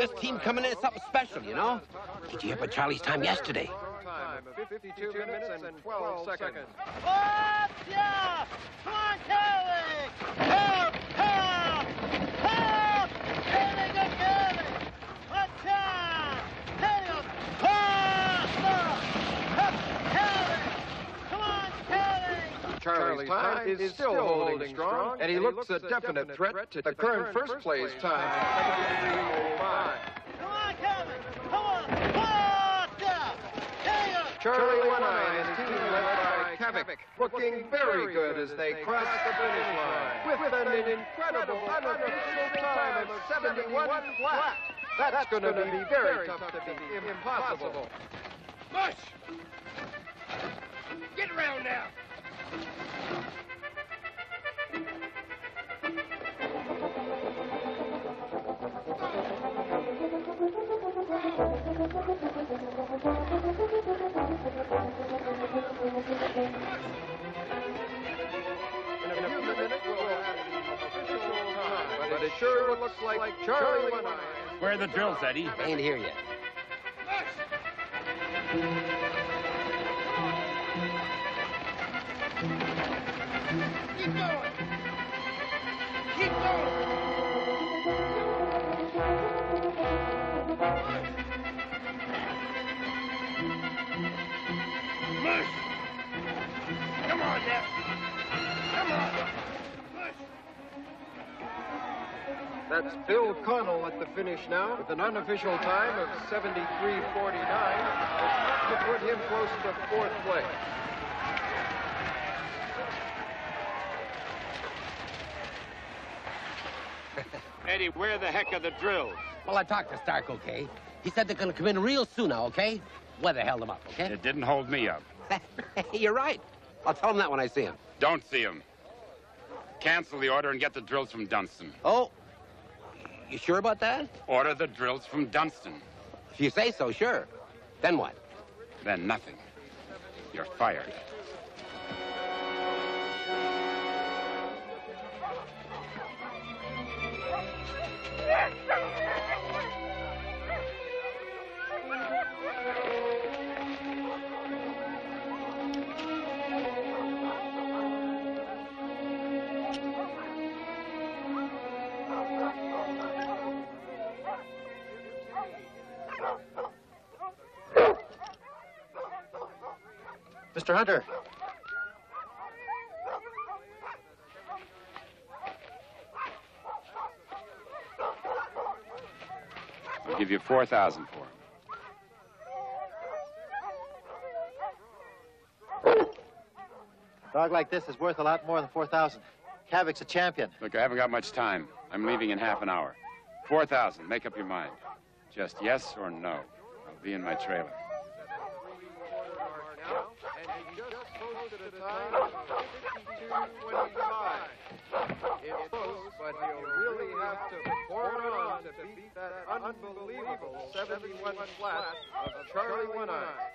This team coming in is something special, you know? Did you hear about Charlie's time yesterday? Time of 52 minutes and 12 seconds. Up, yeah! Come on, Kavik! Help! Help! Help! Kavik, go Kavik! Watch out! Kavik! Up, Kavik! Come on, Kavik! Charlie's time is still holding strong, and he looks a definite threat to the current first place time. Come on, Kavik! Come on! Watch out! Kavik! Charlie One Eye and his team led by Kavik, looking very good as they cross the finish line with an incredible unofficial time of 71 flat. That's going to be very tough to beat, impossible. Mush! Get around now! In a few minutes, we'll have the official time, but it sure looks like Charlie One Eye. Where are the drills, Eddie? Ain't here yet. Keep going! Keep going! Mush! Come on now! Come on! Mush! That's Bill Connell at the finish now with an unofficial time of 73:49, to put him close to fourth place. Eddie, where the heck are the drills? Well, I talked to Stark, okay? He said they're gonna come in real soon now, okay? Weather held them up, okay? It didn't hold me up. You're right. I'll tell him that when I see him. Don't see him. Cancel the order and get the drills from Dunston. Oh, you sure about that? Order the drills from Dunston. If you say so, sure. Then what? Then nothing. You're fired. Mr. Hunter. I'll give you 4,000 for him. A dog like this is worth a lot more than 4,000. Kavik's a champion. Look, I haven't got much time. I'm leaving in half an hour. 4,000. Make up your mind. Just yes or no. I'll be in my trailer. And he just posted a time of 52:25. It's close, but he'll really have to perform on to beat that unbelievable 71 flat of Charlie One Eye.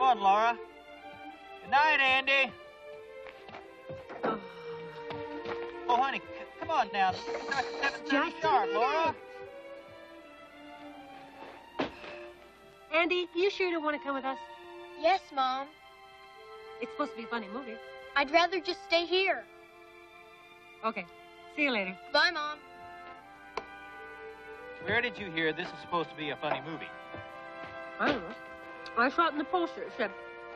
fun, Laura. Good night, Andy. Oh, honey, come on now. It's 7:30 sharp, Laura. Andy, you sure you don't want to come with us? Yes, Mom. It's supposed to be a funny movie. I'd rather just stay here. Okay. See you later. Bye, Mom. Where did you hear this is supposed to be a funny movie? I don't know. I saw it in the poster. It said,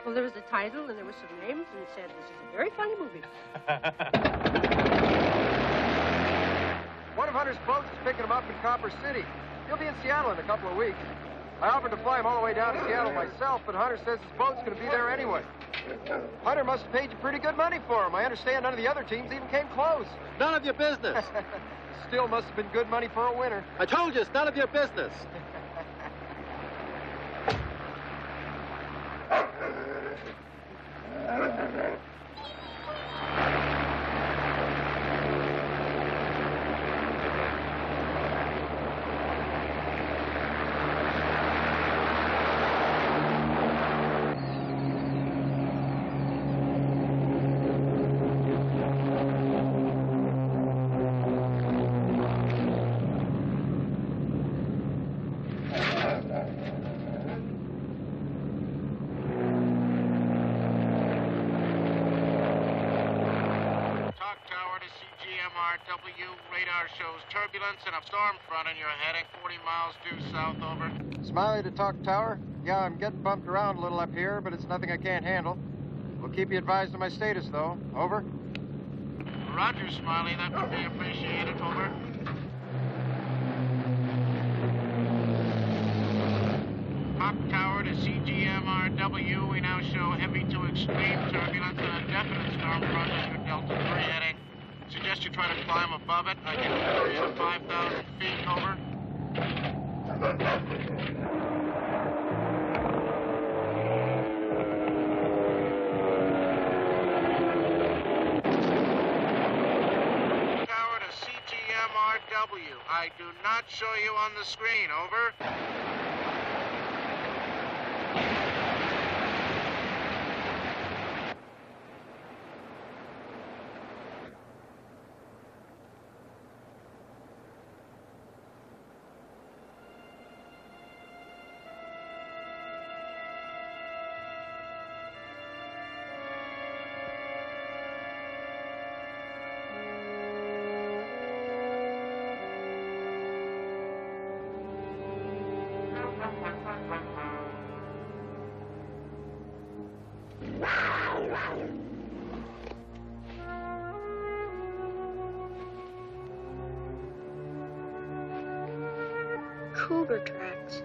well, there was the title and there was some names, and it said, this is a very funny movie. One of Hunter's boats is picking him up in Copper City. He'll be in Seattle in a couple of weeks. I offered to fly him all the way down to Seattle myself, but Hunter says his boat's going to be there anyway. Hunter must have paid you pretty good money for him. I understand none of the other teams even came close. None of your business. Still must have been good money for a winner. I told you, it's none of your business. Radar shows turbulence and a storm front, and you're heading 40 miles due south, over. Smiley to Talk Tower. Yeah, I'm getting bumped around a little up here, but it's nothing I can't handle. We'll keep you advised of my status, though. Over. Roger, Smiley. That would be appreciated. Over. Talk Tower to CGMRW. We now show heavy to extreme turbulence and a definite storm front as your Delta 3 heading. Suggest you try to climb above it. I get a 5,000 feet, over. Tower to CGMRW. I do not show you on the screen, over. Cougar tracks.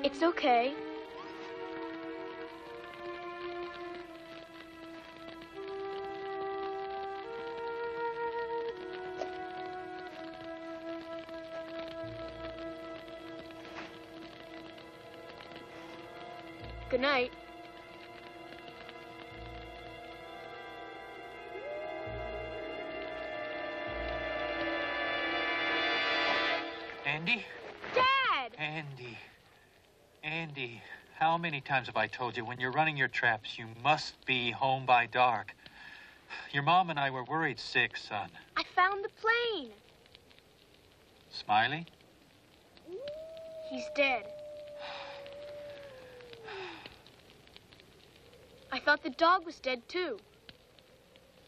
It's okay. Good night. Andy? Dad! Andy, how many times have I told you when you're running your traps, you must be home by dark? Your mom and I were worried sick, son. I found the plane. Smiley? He's dead. I thought the dog was dead, too.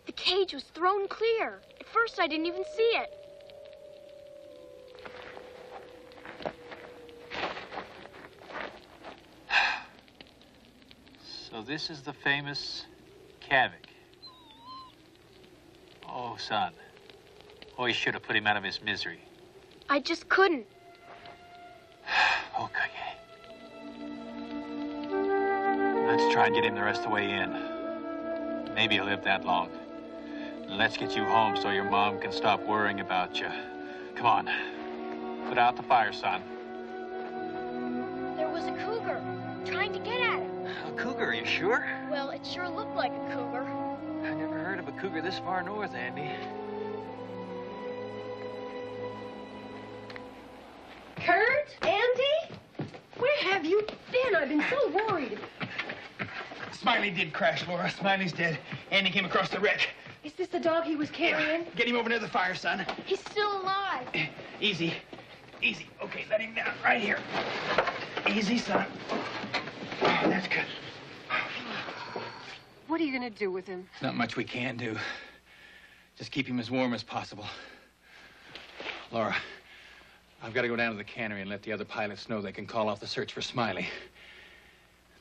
The cage was thrown clear. At first, I didn't even see it. So this is the famous Kavik. Oh, son. Oh, you should have put him out of his misery. I just couldn't. Okay. Let's try and get him the rest of the way in. Maybe he'll live that long. Let's get you home so your mom can stop worrying about you. Come on. Put out the fire, son. There was a cougar trying to get at him. A cougar, are you sure? Well, it sure looked like a cougar. I never heard of a cougar this far north, Andy. Kurt? Andy? Where have you been? I've been so worried. Smiley did crash, Laura. Smiley's dead. Andy came across the wreck. Is this the dog he was carrying? Get him over near the fire, son. He's still alive. Easy. Easy. Okay, let him down right here. Easy, son. Oh, that's good. What are you going to do with him? Not much we can do. Just keep him as warm as possible. Laura, I've got to go down to the cannery and let the other pilots know they can call off the search for Smiley.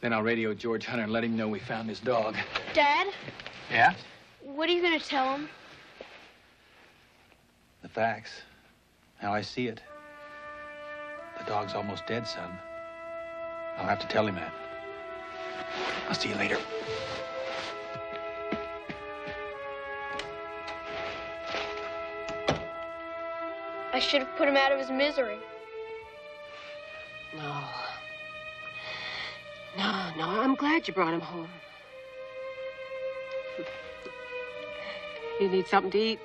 Then I'll radio George Hunter and let him know we found his dog. Dad, Yeah? what are you going to tell him? The facts. How I see it. The dog's almost dead, son. I'll have to tell him that. I'll see you later. I should have put him out of his misery. No. No, I'm glad you brought him home. You need something to eat?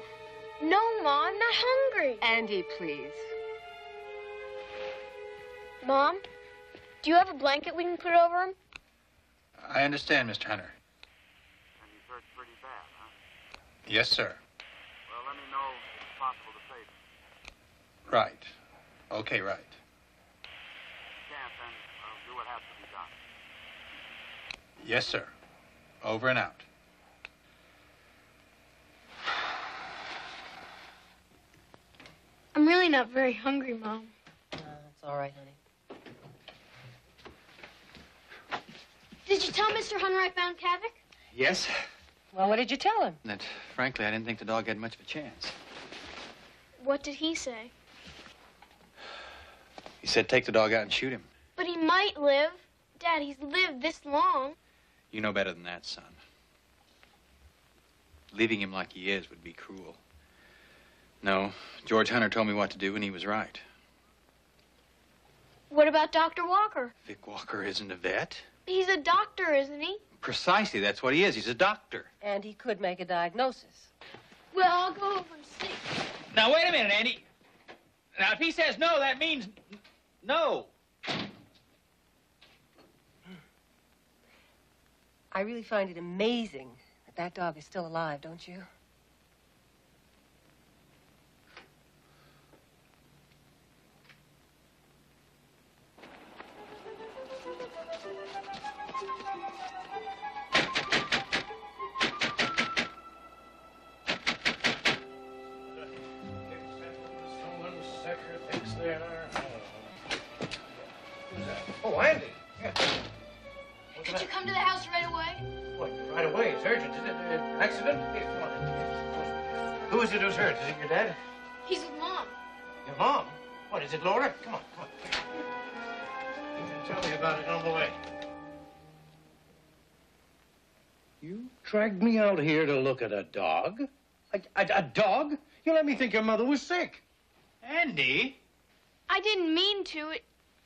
No, Ma, I'm not hungry. Andy, please. Mom, do you have a blanket we can put over him? I understand, Mr. Hunter. And he's hurt pretty bad, huh? Yes, sir. Well, let me know if it's possible to save him. Right. Okay, right. Can't, then I'll do what has to be done. Yes, sir. Over and out. I'm really not very hungry, Mom. It's all right, honey. Did you tell Mr. Hunter I found Kavik? Yes? Well, what did you tell him? That, frankly, I didn't think the dog had much of a chance. What did he say? He said take the dog out and shoot him. But he might live. Dad, he's lived this long. You know better than that, son. Leaving him like he is would be cruel. No, George Hunter told me what to do, and he was right. What about Dr. Walker? Vic Walker isn't a vet. He's a doctor, isn't he? Precisely, that's what he is. He's a doctor. And he could make a diagnosis. Well, I'll go over and see. Now, wait a minute, Andy. Now, if he says no, that means no. I really find it amazing that that dog is still alive, don't you? Oh, Andy. Yeah. Could you come to the house right away? What, right away? It's urgent. Is it an accident? Here, come on. Who is it who's hurt? Is it your dad? He's with Mom. Your mom? What, is it Laura? Come on, come on. Tell me about it on the way. You dragged me out here to look at a dog? A dog? You let me think your mother was sick. Andy? I didn't mean to.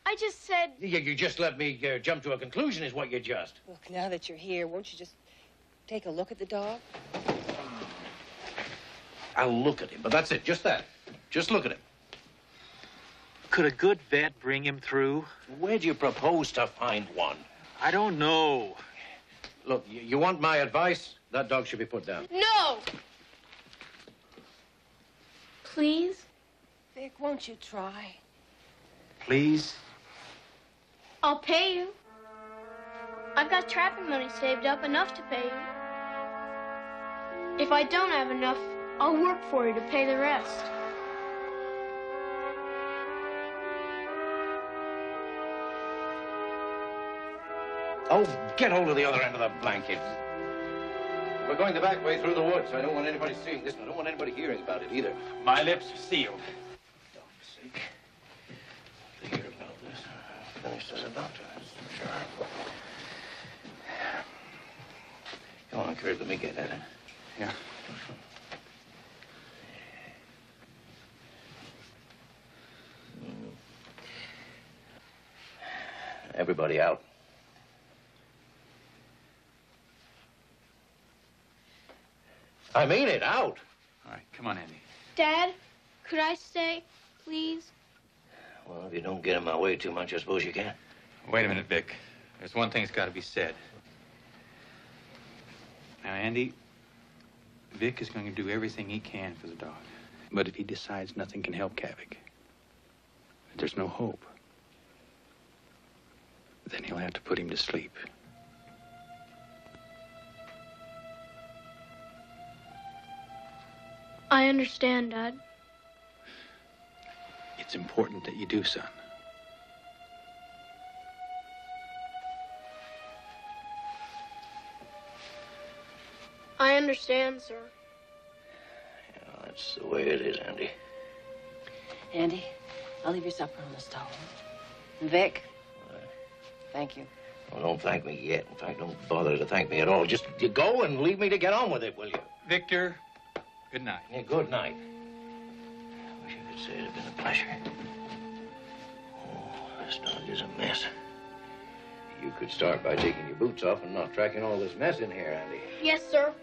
I just said... You just let me jump to a conclusion is what you just. Look, now that you're here, won't you just take a look at the dog? I'll look at him, but that's it, just that. Just look at him. Could a good vet bring him through? Where'd you propose to find one? I don't know. Look, you want my advice? That dog should be put down. No! Please? Vic, won't you try? Please? I'll pay you. I've got trapping money saved up enough to pay you. If I don't have enough, I'll work for you to pay the rest. Oh, get hold of the other end of the blanket. We're going the back way through the woods. I don't want anybody seeing this, and I don't want anybody hearing about it either. My lips are sealed. For God's sake. To hear about this. Finished as a doctor, that's for sure. Come on, Kurt, let me get at it. Yeah. Everybody out. I mean it, out. All right, come on, Andy. Dad, could I stay, please? Well, if you don't get in my way too much, I suppose you can. Wait a minute, Vic. There's one thing that's got to be said. Now, Andy, Vic is going to do everything he can for the dog. But if he decides nothing can help Kavik, that there's no hope, then he'll have to put him to sleep. I understand, Dad. It's important that you do, son. I understand, sir. Yeah, that's the way it is, Andy. Andy, I'll leave your supper on the stove. Vic, thank you. Well, don't thank me yet. In fact, don't bother to thank me at all. Just you go and leave me to get on with it, will you? Victor, good night. Yeah, good night. I wish I could say it had been a pleasure. Oh, this dog is a mess. You could start by taking your boots off and not tracking all this mess in here, Andy. Yes, sir.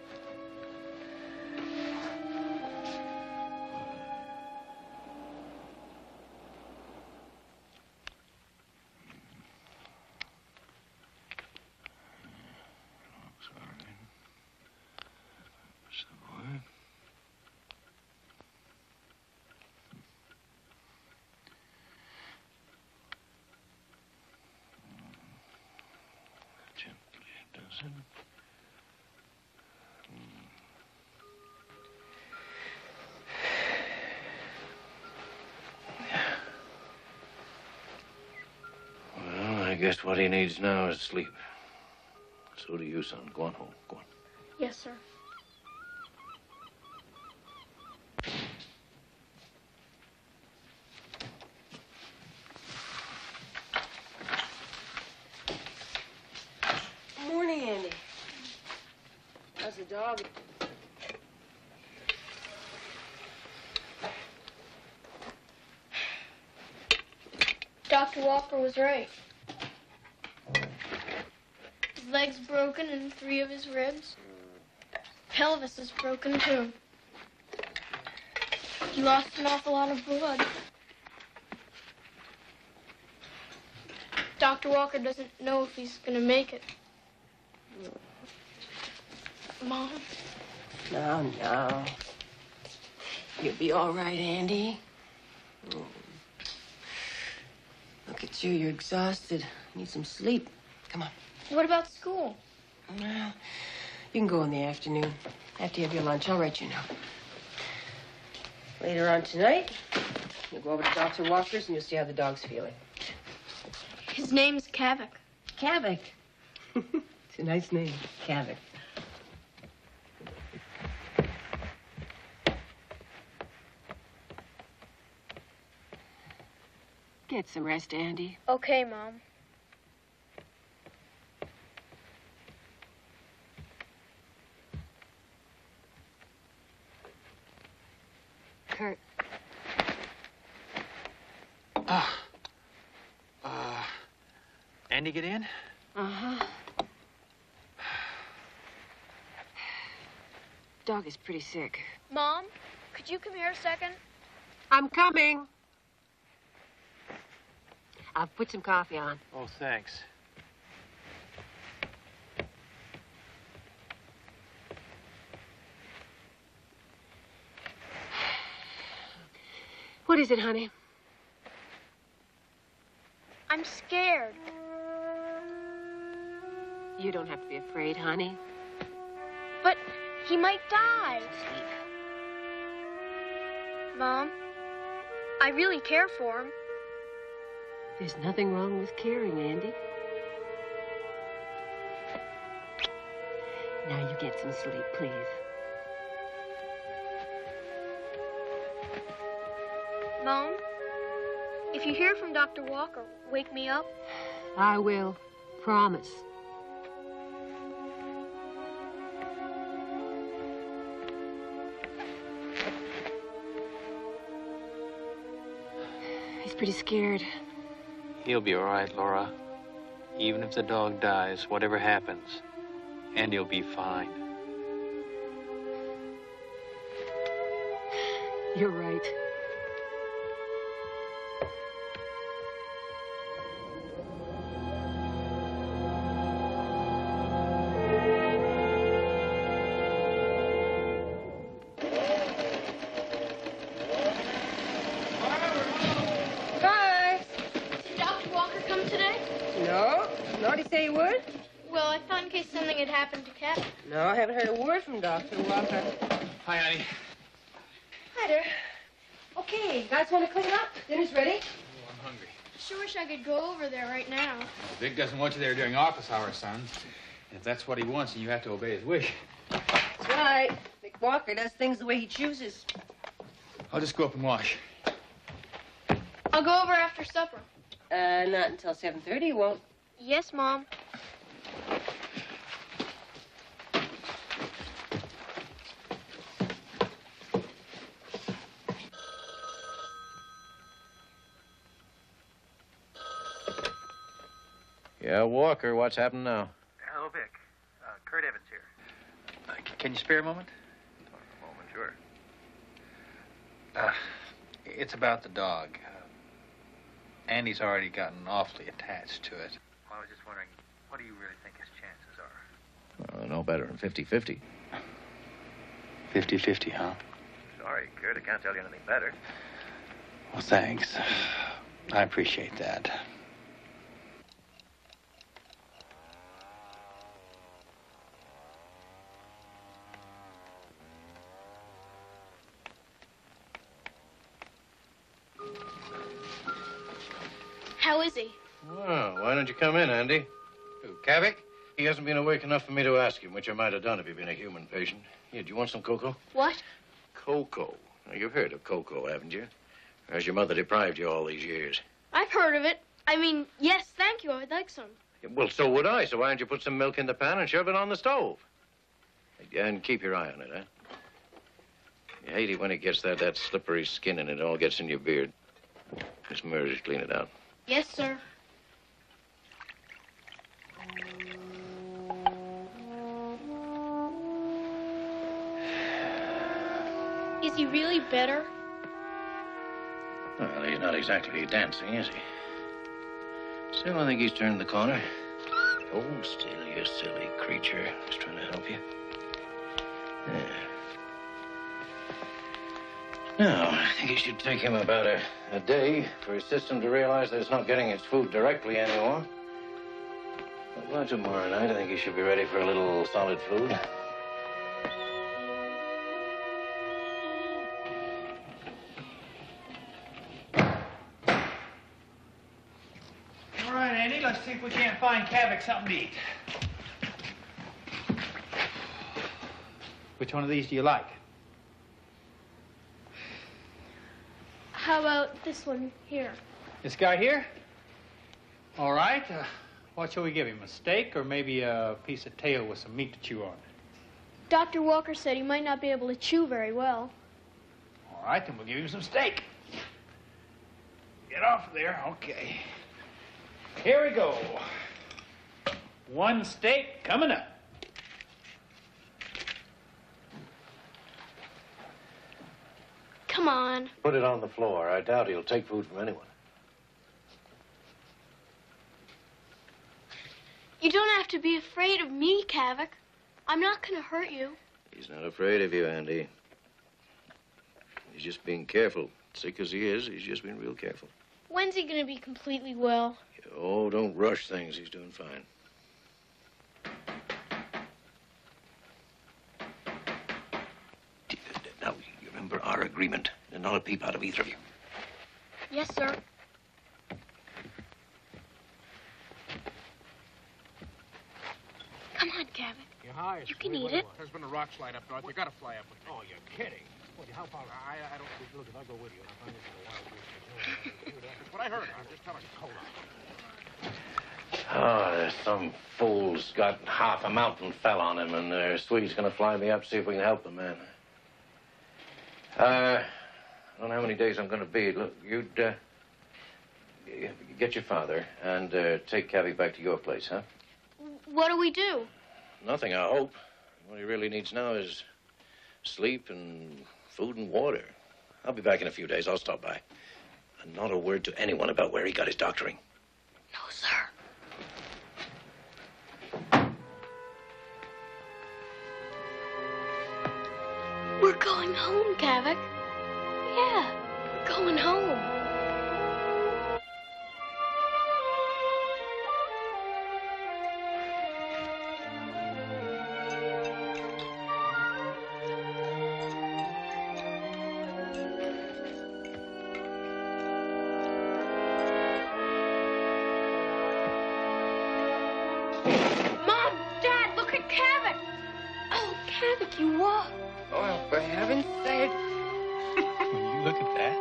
I guess what he needs now is sleep. So do you, son. Go on home. Go on. Yes, sir. Morning, Andy. How's the dog? Dr. Walker was right. His leg's broken and 3 of his ribs. Pelvis is broken, too. He lost an awful lot of blood. Dr. Walker doesn't know if he's going to make it. Mom? No. You'll be all right, Andy. Look at you. You're exhausted. Need some sleep. Come on. What about school? Well, you can go in the afternoon. After you have your lunch, I'll write you a note. Later on tonight, you'll go over to Dr. Walker's and you'll see how the dog's feeling. His name's Kavik. Kavik. It's a nice name, Kavik. Get some rest, Andy. Okay, Mom. Andy get in? Uh-huh. Dog is pretty sick. Mom, could you come here a second? I'm coming. I'll put some coffee on. Oh, thanks. What is it, honey? I'm scared. You don't have to be afraid, honey. But he might die. Sleep. Mom, I really care for him. There's nothing wrong with caring, Andy. Now you get some sleep, please. Mom, if you hear from Dr. Walker, wake me up. I will. Promise. He's pretty scared. He'll be all right, Laura. Even if the dog dies, whatever happens, Andy'll be fine. You're right. Bye. Did Dr. Walker come today? No? Not he say he would? Well, I thought in case something had happened to Kevin. No, I haven't heard a word from Dr. Walker. Hi, honey. Hi there. Okay, you guys want to clean up? Dinner's ready. Oh, I'm hungry. Sure wish I could go over there right now. Vic doesn't want you there during office hours, son. And if that's what he wants, then you have to obey his wish. That's right. Vic Walker does things the way he chooses. I'll just go up and wash. I'll go over after supper. Not until 7:30, you won't. Yes, Mom. Yeah, Walker, what's happened now? Hello, Vic. Kurt Evans here. Can you spare a moment? A moment, sure. It's about the dog. Andy's already gotten awfully attached to it. Well, I was just wondering, what do you really think his chances are? Well, no better than 50-50. 50-50, huh? Sorry, Kurt, I can't tell you anything better. Well, thanks. I appreciate that. How is he? Well, why don't you come in, Andy? Who, Kavik? He hasn't been awake enough for me to ask him, which I might have done if he'd been a human patient. Here, do you want some cocoa? What? Cocoa. Now, you've heard of cocoa, haven't you? Or has your mother deprived you all these years? I've heard of it. I mean, yes, thank you. I'd like some. Yeah, well, so would I. So why don't you put some milk in the pan and shove it on the stove? And keep your eye on it, huh? You hate it when it gets that slippery skin and it all gets in your beard. Miss Murs, clean it out. Yes, sir. Is he really better? Well, he's not exactly dancing, is he? Still, I think he's turned the corner. Oh, still, you silly creature. Just trying to help you. There. Now, I think it should take him about a day for his system to realize that it's not getting its food directly anymore. But by tomorrow night, I think he should be ready for a little solid food. All right, Andy, let's see if we can't find Kavik something to eat. Which one of these do you like? How about this one here? This guy here? All right. What shall we give him? A steak or maybe a piece of tail with some meat to chew on? Dr. Walker said he might not be able to chew very well. All right, then we'll give him some steak. Get on. off there. Okay. Here we go. One steak coming up. Come on. Put it on the floor. I doubt he'll take food from anyone. You don't have to be afraid of me, Kavik. I'm not going to hurt you. He's not afraid of you, Andy. He's just being careful. Sick as he is, he's just being real careful. When's he going to be completely well? Oh, don't rush things. He's doing fine. Now, you remember our agreement. And not a peep out of either of you. Yes, sir. Come on, Kavik. Yeah, hi. You can eat it. There's been a rock slide up north. You gotta fly up with me. Oh, you're kidding. Well, how far? I don't look. If I go with you, I find this in a wild goose. That's what I heard. I'm just telling you. Hold on. Oh, some fool's got half a mountain fell on him, and Swede's gonna fly me up, see if we can help the man. I don't know how many days I'm gonna be. Look, you'd get your father and take Kavik back to your place, huh? What do we do? Nothing, I hope. What he really needs now is sleep and food and water. I'll be back in a few days. I'll stop by. And not a word to anyone about where he got his doctoring. No, sir. We're going home, Kavik. Yeah, we're going home. Mom, Dad, look at Kavik. Oh, Kavik, you walk. Oh, for heaven's sake. Will you look at that?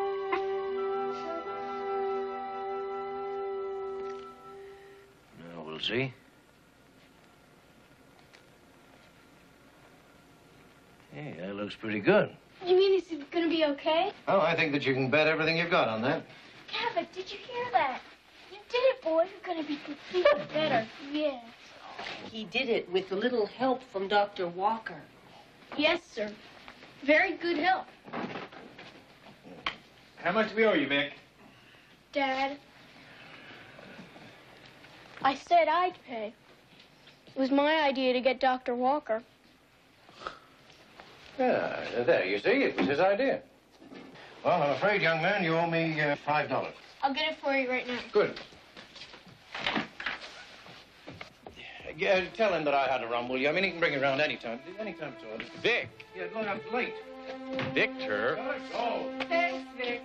Now, we'll see. Hey, that looks pretty good. You mean he's gonna be okay? Oh, I think that you can bet everything you've got on that. Kavik, did you hear that? You did it, boy. You're gonna be completely better. Yeah. He did it with a little help from Dr. Walker. Yes, sir. Very good help. How much do we owe you, Vic? Dad, I said I'd pay. It was my idea to get Dr. Walker. Yeah, there, you see, it was his idea. Well, I'm afraid, young man, you owe me $5. I'll get it for you right now. Good. Yeah, tell him that I had a rum, will you? I mean, he can bring it around anytime. Anytime at all. Vic. Yeah, look, I'm late. Victor. Oh. Thanks, Vic.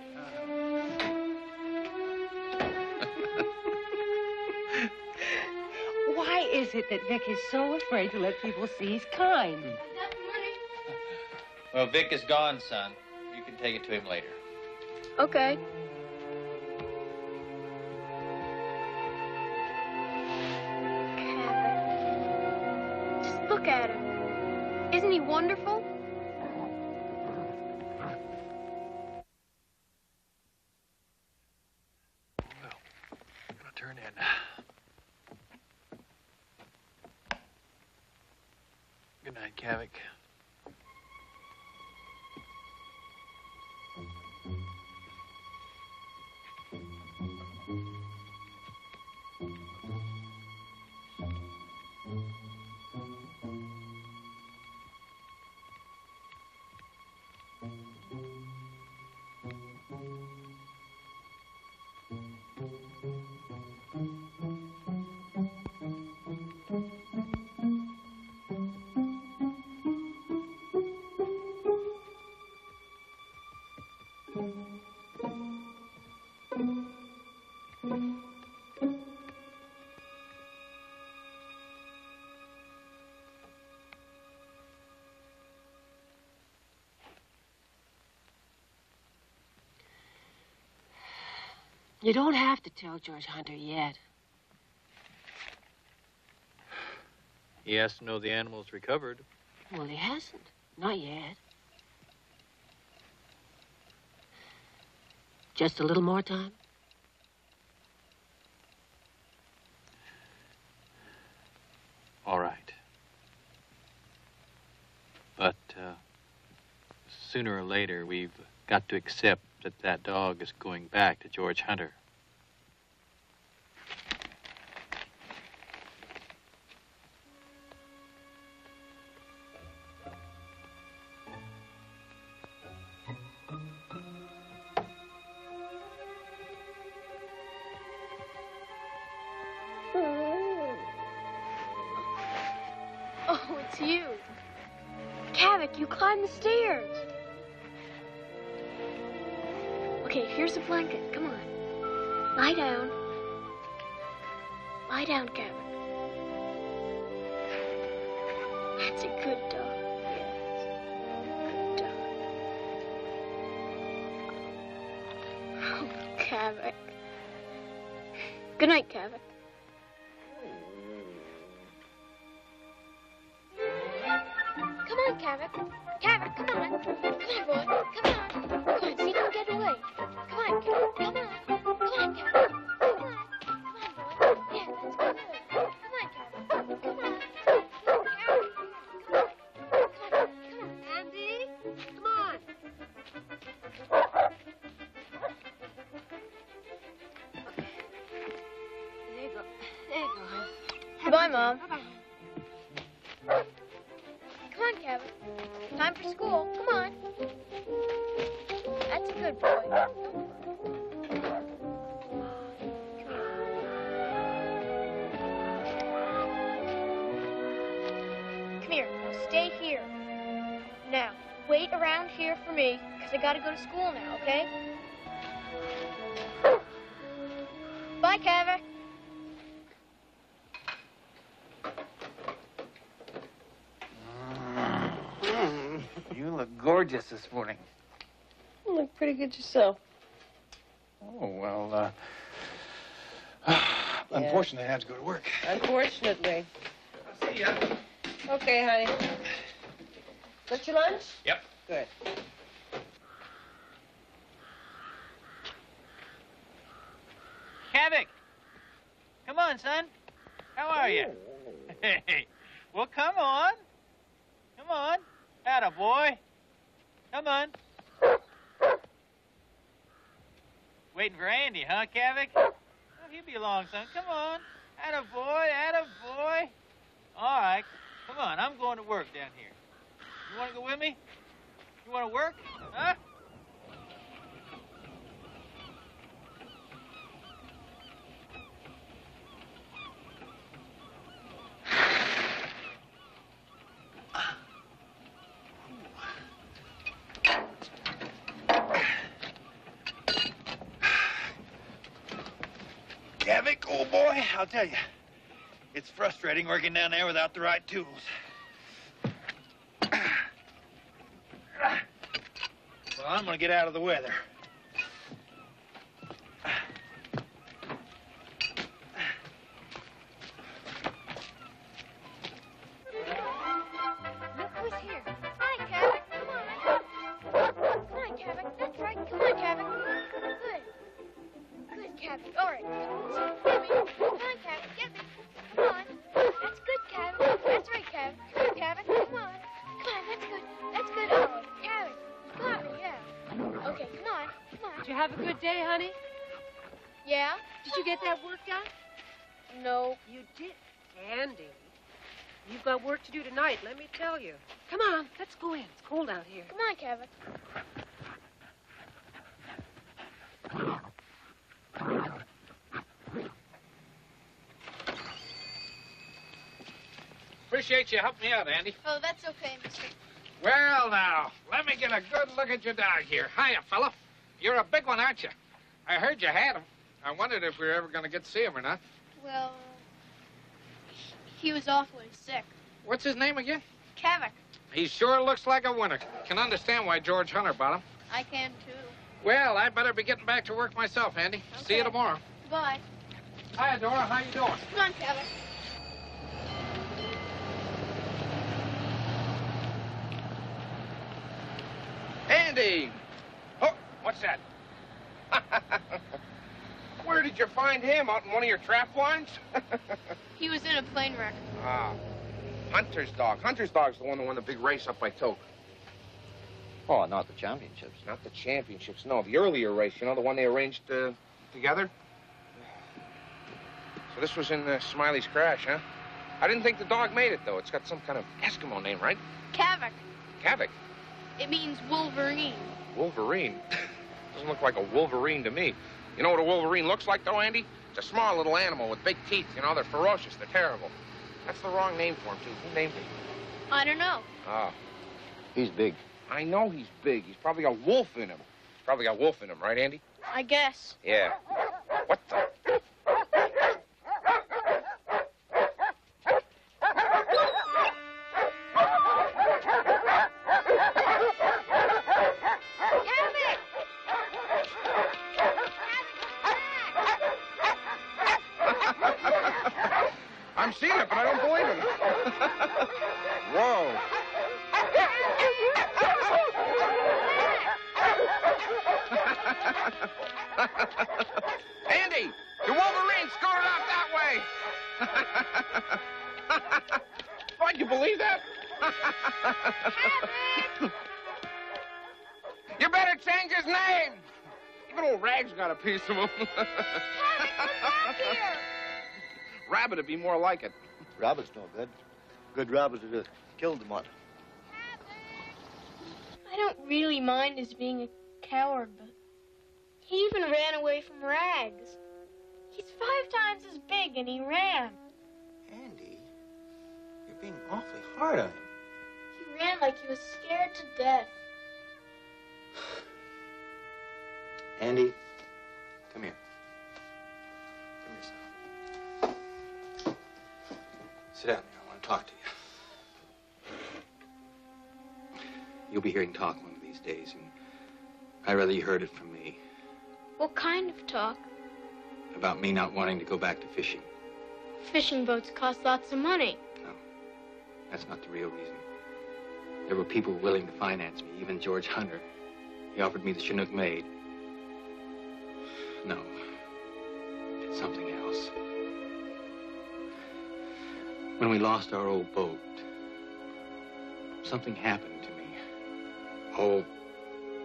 Why is it that Vic is so afraid to let people see he's kind? I got the money. Well, Vic is gone, son. You can take it to him later. Okay. Kavik. Just look at him. Isn't he wonderful? I'm gonna turn in. Good night, Kavik. You don't have to tell George Hunter yet. He has to know the animal's recovered. Well, he hasn't. Not yet. Just a little more time? sooner or later, we've got to accept that that dog is going back to George Hunter. Oh, it's you. Kavik, you climbed the stairs. Okay, here's a blanket. Come on. Lie down. Lie down, Kavik. That's a good dog. Yes. Good dog. Oh, Kavik. Good night, Kavik. Come on, Kavik. Kavik, come on. Come on, boy. Come on. Come on, see, don't get away. Come on, Kavik. Come on. Come on, Kavik. Come on. Come on, boy. Yeah, that's good. Come on, Kavik. Come on. Come on, Kavik. Come on. Come on. Andy, come on. There you go. There you go, hon. Goodbye, Mom. Bye-bye. Come on, Kavik. Time for school. Come on. That's a good boy. Come here. Now stay here. Now, wait around here for me, because I got to go to school now, okay? Bye, Kavik. You look gorgeous this morning. You look pretty good yourself. Oh, well, unfortunately, I have to go to work. Unfortunately. I'll see ya. Okay, honey. Got your lunch? Yep. Good. Kavik! Come on, son. How are you? Hey, well, come on. Come on. Atta boy. Come on. Waiting for Andy, huh, Kavik? Oh, he'll be along, son. Come on. Atta boy, atta boy. All right. Come on, I'm going to work down here. You want to go with me? You want to work? Huh? Kavik, old boy, I'll tell you, it's frustrating working down there without the right tools. Well, I'm gonna get out of the weather. Look who's here. Hi, Kavik. Come on. Come on, Kavik. That's right. Come on, Kavik. Good. Good, Kavik. All right. Get me. Come on, Kavik. Get me. Come on. That's good, Kavik. That's right, Kavik. Come on, Kavik. Come on. Come on. That's good. That's good. All right. Kavik. Got me. Yeah. Okay. Come on. Come on. Did you have a good day, honey? Yeah? Did you get that work done? No. You did. Andy, you've got work to do tonight, let me tell you. Come on, let's go in. It's cold out here. Come on, Kavik. Appreciate you helping me out, Andy. Oh, that's okay, mister. Well, now, let me get a good look at your dog here. Hiya, fella. You're a big one, aren't you? I heard you had him. I wondered if we were ever going to get to see him or not. Well, he was awfully sick. What's his name again? Kavik. He sure looks like a winner. Can understand why George Hunter bought him. I can, too. Well, I'd better be getting back to work myself, Andy. Okay. See you tomorrow. Bye. Hiya, Dora. How you doing? Come on, Kavik. Andy! Oh, what's that? Where did you find him? Out in one of your trap lines? He was in a plane wreck. Ah, Hunter's dog. Hunter's dog's the one that won the big race up by Toke. Oh, not the championships. Not the championships, no. The earlier race, you know, the one they arranged together. So this was in Smiley's crash, huh? I didn't think the dog made it, though. It's got some kind of Eskimo name, right? Kavik. Kavik. It means Wolverine. Wolverine? Doesn't look like a wolverine to me. You know what a wolverine looks like, though, Andy? It's a small little animal with big teeth. You know, they're ferocious. They're terrible. That's the wrong name for him, too. Who named him? I don't know. Oh. He's big. I know he's big. He's probably got wolf in him. Probably got wolf in him, right, Andy? I guess. Yeah. What the? I'm seeing it, but I don't believe it. Whoa. Andy, the Wolverine scooted out that way. What, you believe that? You better change his name. Even old Rags got a piece of him. Rabbit would be more like it. Rabbit's no good. Good rabbit would have killed the mutt. I don't really mind his being a coward, but he even ran away from Rags. He's 5 times as big, and he ran. Andy, you're being awfully hard on him. He ran like he was scared to death. Andy, come here. Come here, son. Sit down here. I want to talk to you. You'll be hearing talk one of these days, and I'd rather you heard it from me. What kind of talk? About me not wanting to go back to fishing. Fishing boats cost lots of money. No, that's not the real reason. There were people willing to finance me, even George Hunter. He offered me the Chinook maid. No, it's something else. When we lost our old boat, something happened to me. Oh,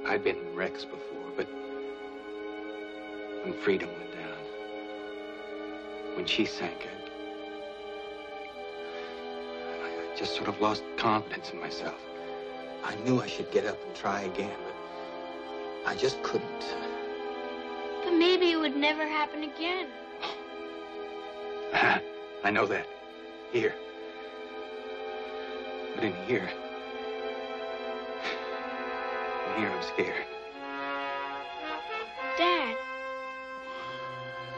I'd been in wrecks before, but when Freedom went down, when she sank, I just sort of lost confidence in myself. I knew I should get up and try again, but I just couldn't. But maybe it would never happen again. I know that. Here. But in here I'm scared. Dad.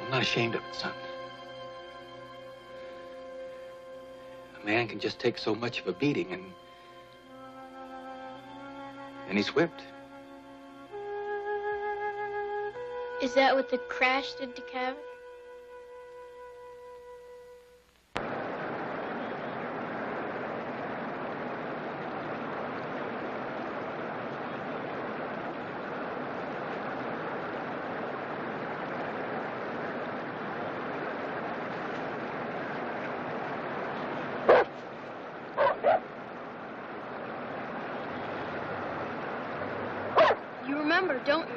I'm not ashamed of it, son. A man can just take so much of a beating and he's whipped. Is that what the crash did to Kavik? You remember, don't you?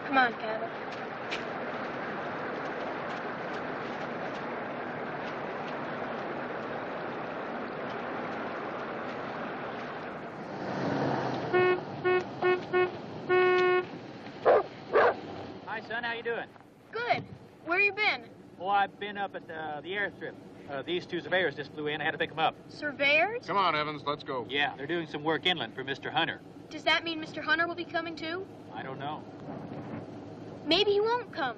Come on, Kavik. Hi, son. How you doing? Good. Where you been? Oh, I've been up at the airstrip. These 2 surveyors just flew in. I had to pick them up. Surveyors? Come on, Evans, let's go. Yeah, they're doing some work inland for Mr. Hunter. Does that mean Mr. Hunter will be coming too? I don't know. Maybe he won't come.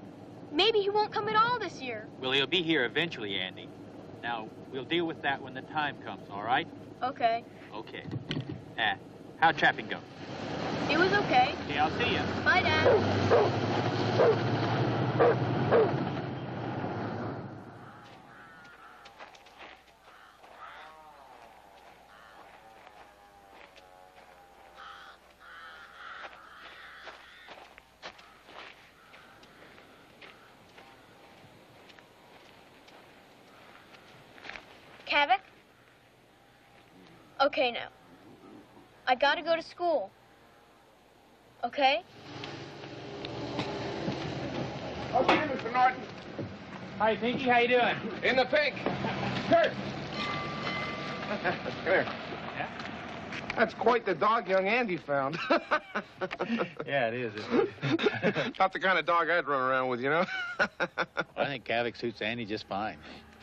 Maybe he won't come at all this year. Well, he'll be here eventually, Andy. Now, we'll deal with that when the time comes, all right? Okay. Okay. How'd trapping go? It was okay. Okay, I'll see you. Bye, Dad. Okay, now. I gotta go to school. Okay? Okay, Mr. Norton. Hi, Pinky. How you doing? In the pink. Kurt. Here. Yeah? That's quite the dog young Andy found. Yeah, it is, isn't it? Not the kind of dog I'd run around with, you know? I think Kavik suits Andy just fine.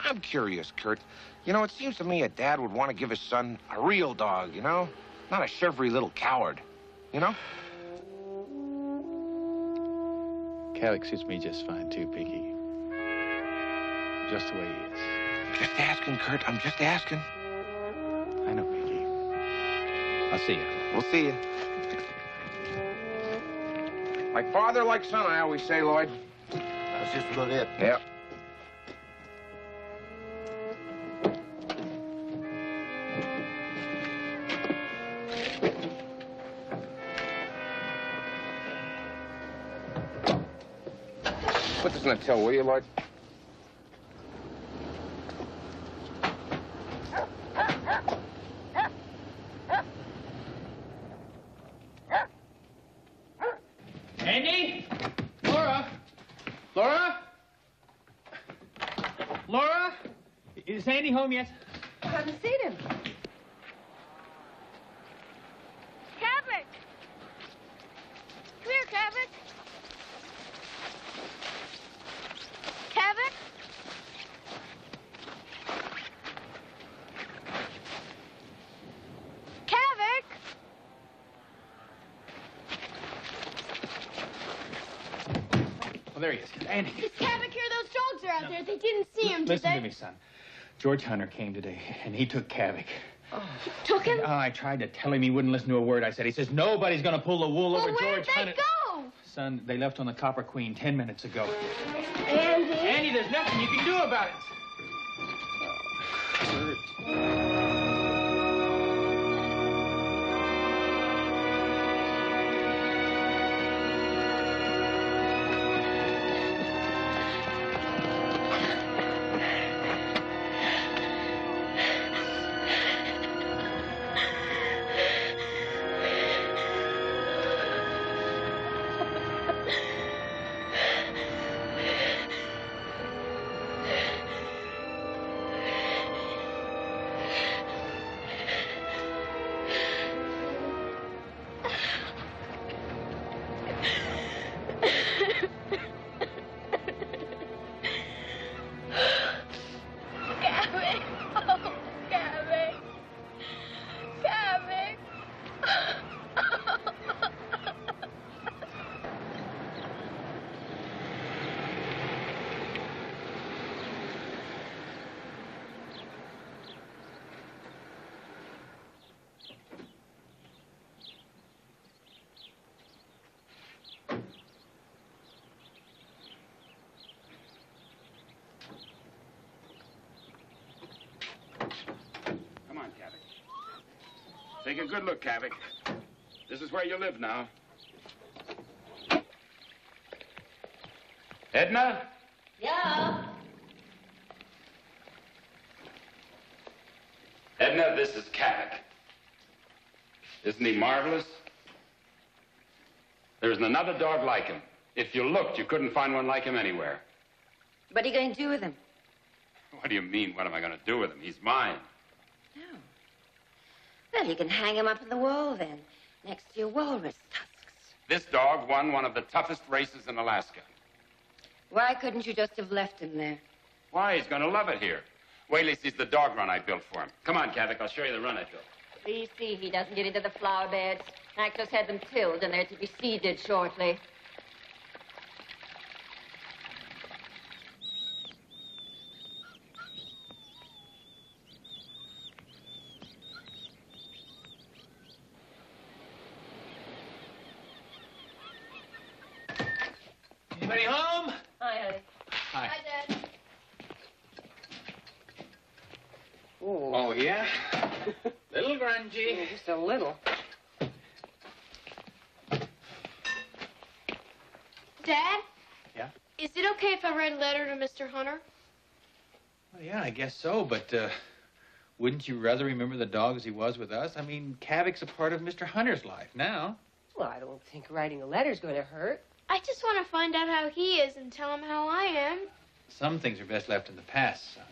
I'm curious, Kurt. You know, it seems to me a dad would want to give his son a real dog, you know? Not a shivery little coward, you know? Kavik suits me just fine, too, Pinky. Just the way he is. Just asking, Kurt. I'm just asking. I know, Pinky. I'll see you. We'll see you. Like father, like son, I always say, Lloyd. That's just about it. Yep. Put this in the till, will you, Lloyd? Andy? Laura? Laura? Laura? Is Andy home yet? I haven't seen him. Kavik! Come here, Kavik. Kavik? Kavik! Oh, there he is. Andy. Is Kavik here? Those dogs are out there. They didn't see him, did Listen they? to me, son. George Hunter came today, and he took Kavik. Took him? I tried to tell him. He wouldn't listen to a word I said. He says, nobody's going to pull the wool over Well, where'd George they Hunter. go? Son, they left on the Copper Queen 10 minutes ago. Andy? Andy, there's nothing you can do about it. Kavik. Oh, Kavik. Kavik. Come on, Kavik. Take a good look, Kavik. This is where you live now. Edna? Yeah? Edna, this is Kavik. Isn't he marvelous? There isn't another dog like him. If you looked, you couldn't find one like him anywhere. What are you going to do with him? What do you mean, what am I going to do with him? He's mine. Oh. Well, you can hang him up on the wall, then, next to your walrus tusks. This dog won one of the toughest races in Alaska. Why couldn't you just have left him there? Why? He's going to love it here. Wait till he sees the dog run I built for him. Come on, Kavik, I'll show you the run I built. Please see he doesn't get into the flower beds. Mac just had them tilled, and they're to be seeded shortly. Anybody home? Hi, honey. Hi. Hi, Dad. Oh, yeah? Little grungy. Just a little. Dad? Yeah? Is it okay if I write a letter to Mr. Hunter? Well, yeah, I guess so, but Wouldn't you rather remember the dog as he was with us? I mean, Kavik's a part of Mr. Hunter's life now. Well, I don't think writing a letter's going to hurt. I just want to find out how he is and tell him how I am. Some things are best left in the past, son.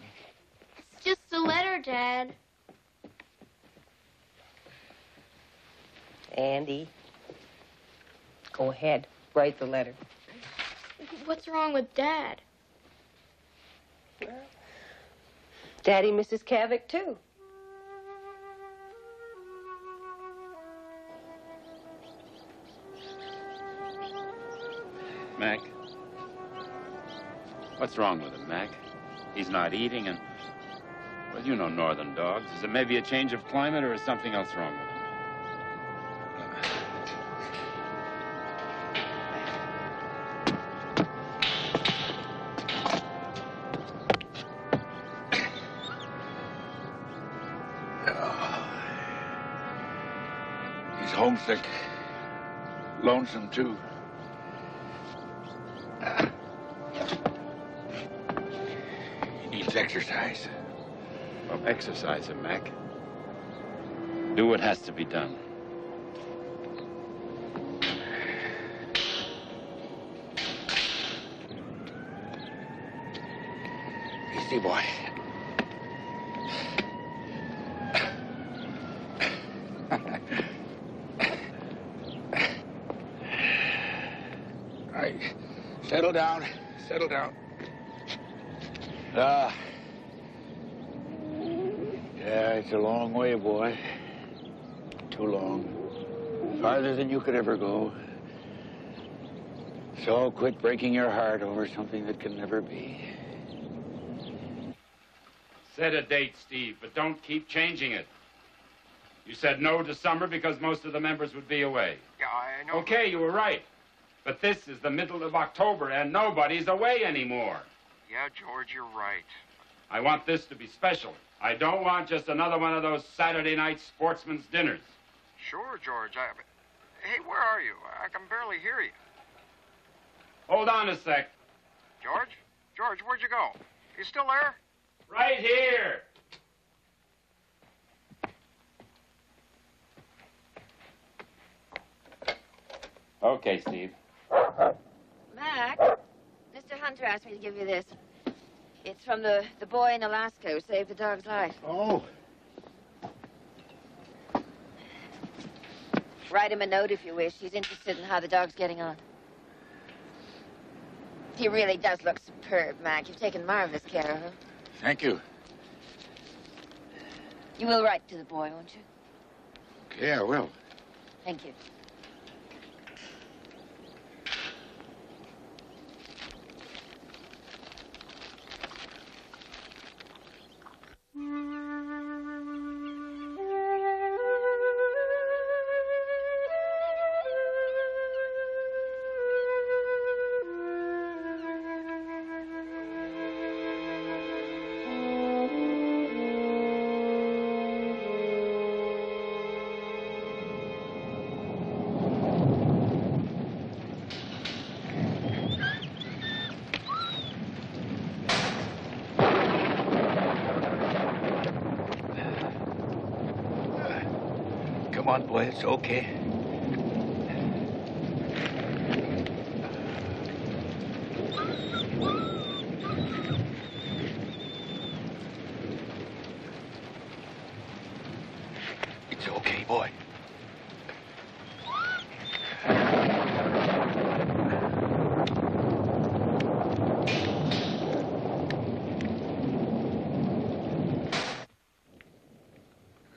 It's just a letter, Dad. Andy, go ahead. Write the letter. What's wrong with Dad? Daddy misses Kavik, too. Mac? What's wrong with him, Mac? He's not eating and... Well, you know northern dogs. Is it maybe a change of climate or is something else wrong with him? He's homesick. Lonesome, too. He needs exercise. Well, exercise him, Mac. Do what has to be done. Easy, boy. All right. Settle down. Settle down. Yeah, it's a long way, boy. Too long. Farther than you could ever go. So quit breaking your heart over something that can never be. Set a date, Steve, but don't keep changing it. You said no to summer because most of the members would be away. Yeah, I know. Okay, you were right. But this is the middle of October and nobody's away anymore. Yeah, George, you're right. I want this to be special. I don't want just another one of those Saturday night sportsman's dinners. Sure, George. Hey, where are you? I can barely hear you. Hold on a sec. George? George, where'd you go? You still there? Right here. Okay, Steve. Mac, Mr. Hunter asked me to give you this. It's from the boy in Alaska who saved the dog's life. Oh. Write him a note if you wish. He's interested in how the dog's getting on. He really does look superb, Mac. You've taken marvelous care of him. Thank you. You will write to the boy, won't you? Okay, I will. Thank you. Come on, boy, it's okay. It's okay, boy.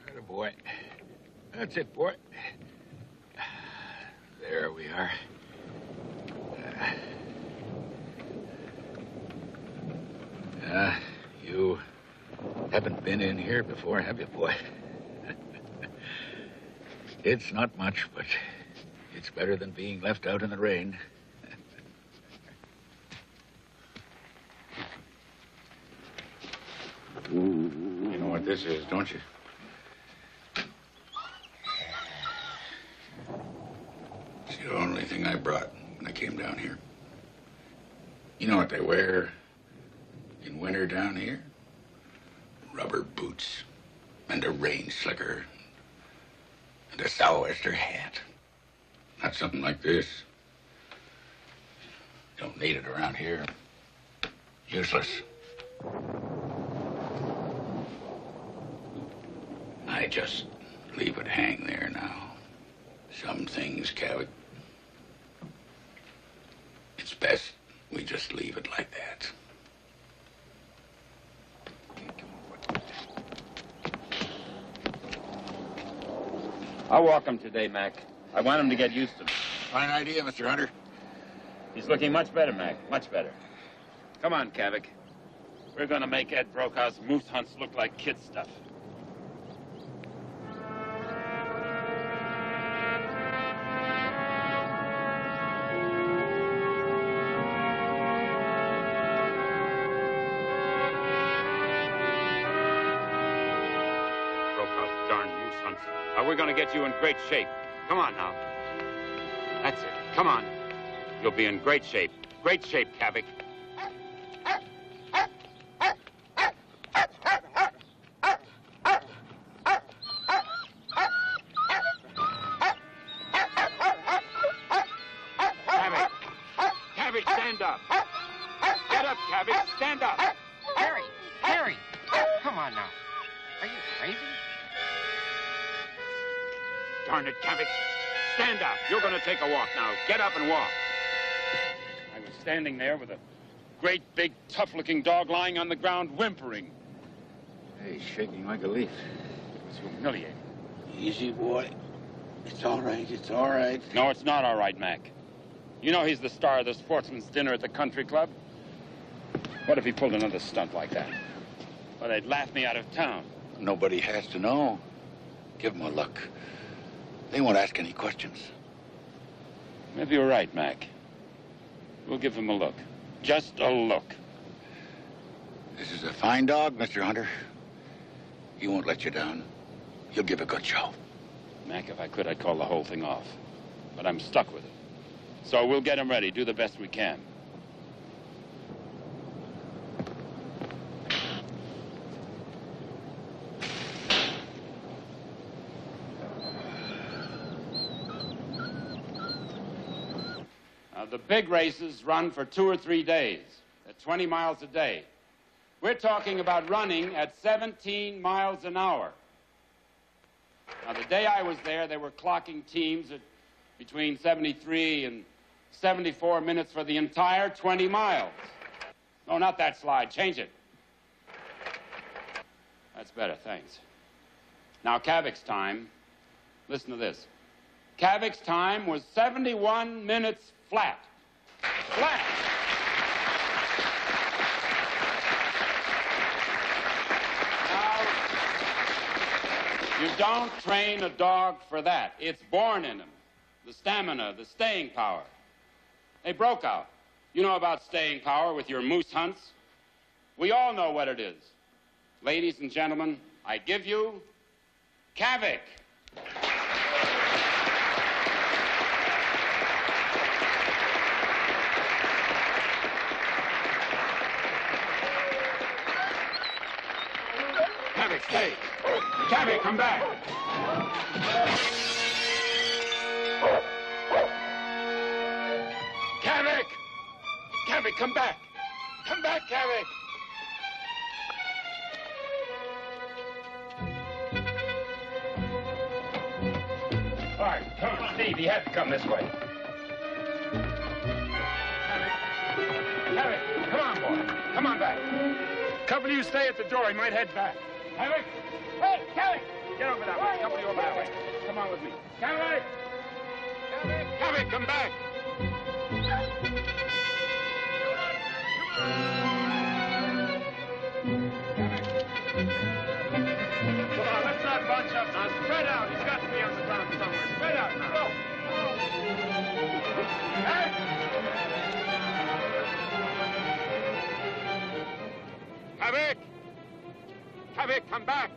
Atta boy. That's it, boy. There we are. You haven't been in here before, have you, boy? It's not much, but it's better than being left out in the rain. You know what this is, don't you? It's the only thing I brought when I came down here. You know what they wear in winter down here? Rubber boots. and a rain slicker, and a sou'wester hat. Not something like this. Don't need it around here. Useless. I just leave it hang there now. Some things, Kavik, it's best we just leave it like that. I'll walk him today, Mac. I want him to get used to me. Fine idea, Mr. Hunter. He's looking much better, Mac. Much better. Come on, Kavik. We're gonna make Ed Brokaw's moose hunts look like kid stuff. Brokaw's darn moose hunts. We're gonna get you in great shape. Come on now. That's it. Come on. You'll be in great shape. Great shape, Kavik. Kavik. Kavik, stand up. Get up, Kavik. Stand up. Harry, come on now. Are you crazy? Darn it, Kavik. Stand up. You're going to take a walk now. Get up and walk. I was standing there with a great, big, tough-looking dog lying on the ground whimpering. Hey, shaking like a leaf. It was humiliating. Easy, boy. It's all right. It's all right. No, it's not all right, Mac. You know he's the star of the sportsman's dinner at the country club. What if he pulled another stunt like that? Well, they'd laugh me out of town. Nobody has to know. Give him a look. They won't ask any questions. Maybe you're right, Mac. We'll give him a look. Just a look. This is a fine dog, Mr. Hunter. He won't let you down. He'll give a good show. Mac, if I could, I'd call the whole thing off. But I'm stuck with it. So we'll get him ready, do the best we can. Now, the big races run for 2 or 3 days at 20 miles a day. We're talking about running at 17 miles an hour. Now, the day I was there, they were clocking teams at between 73 and 74 minutes for the entire 20 miles. No, not that slide. Change it. That's better, thanks. Now, Kavik's time, listen to this. Kavik's time was 71 minutes flat. Flat! Now, you don't train a dog for that. It's born in him. The stamina, the staying power. Hey, Brokaw, you know about staying power with your moose hunts? We all know what it is. Ladies and gentlemen, I give you Kavik. Kavik, stay. Kavik, come back. Kavik! Kavik, come back! Come back, Kavik! All right, come on, Steve. You have to come this way. Kavik, come on, boy. Come on back. Couple of you stay at the door. He might head back. Kavik! Hey, Kavik! Get over that way. Couple of you over that way. Come on with me. Kavik! Kavik! Kavik, come back! Come on, let's not bunch up now. Spread out. He's got to be on the ground somewhere. Spread out now. Go. Hey! Kavik! Kavik, come back!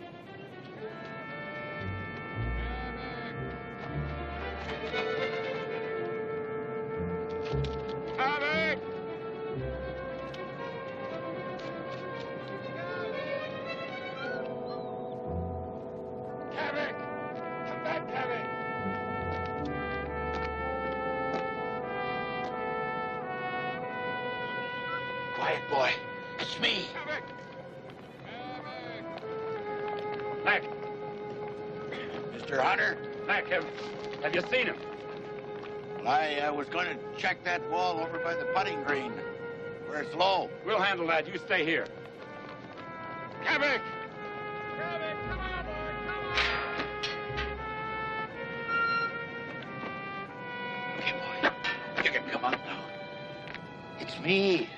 Kavik! Quiet, boy. It's me. Mac. Mr. Hunter? Mac, have you seen him? Well, I was going to check that wall over by the putting green, where it's low. We'll handle that. You stay here. Kavik! Okay, boy. You can come out now. It's me.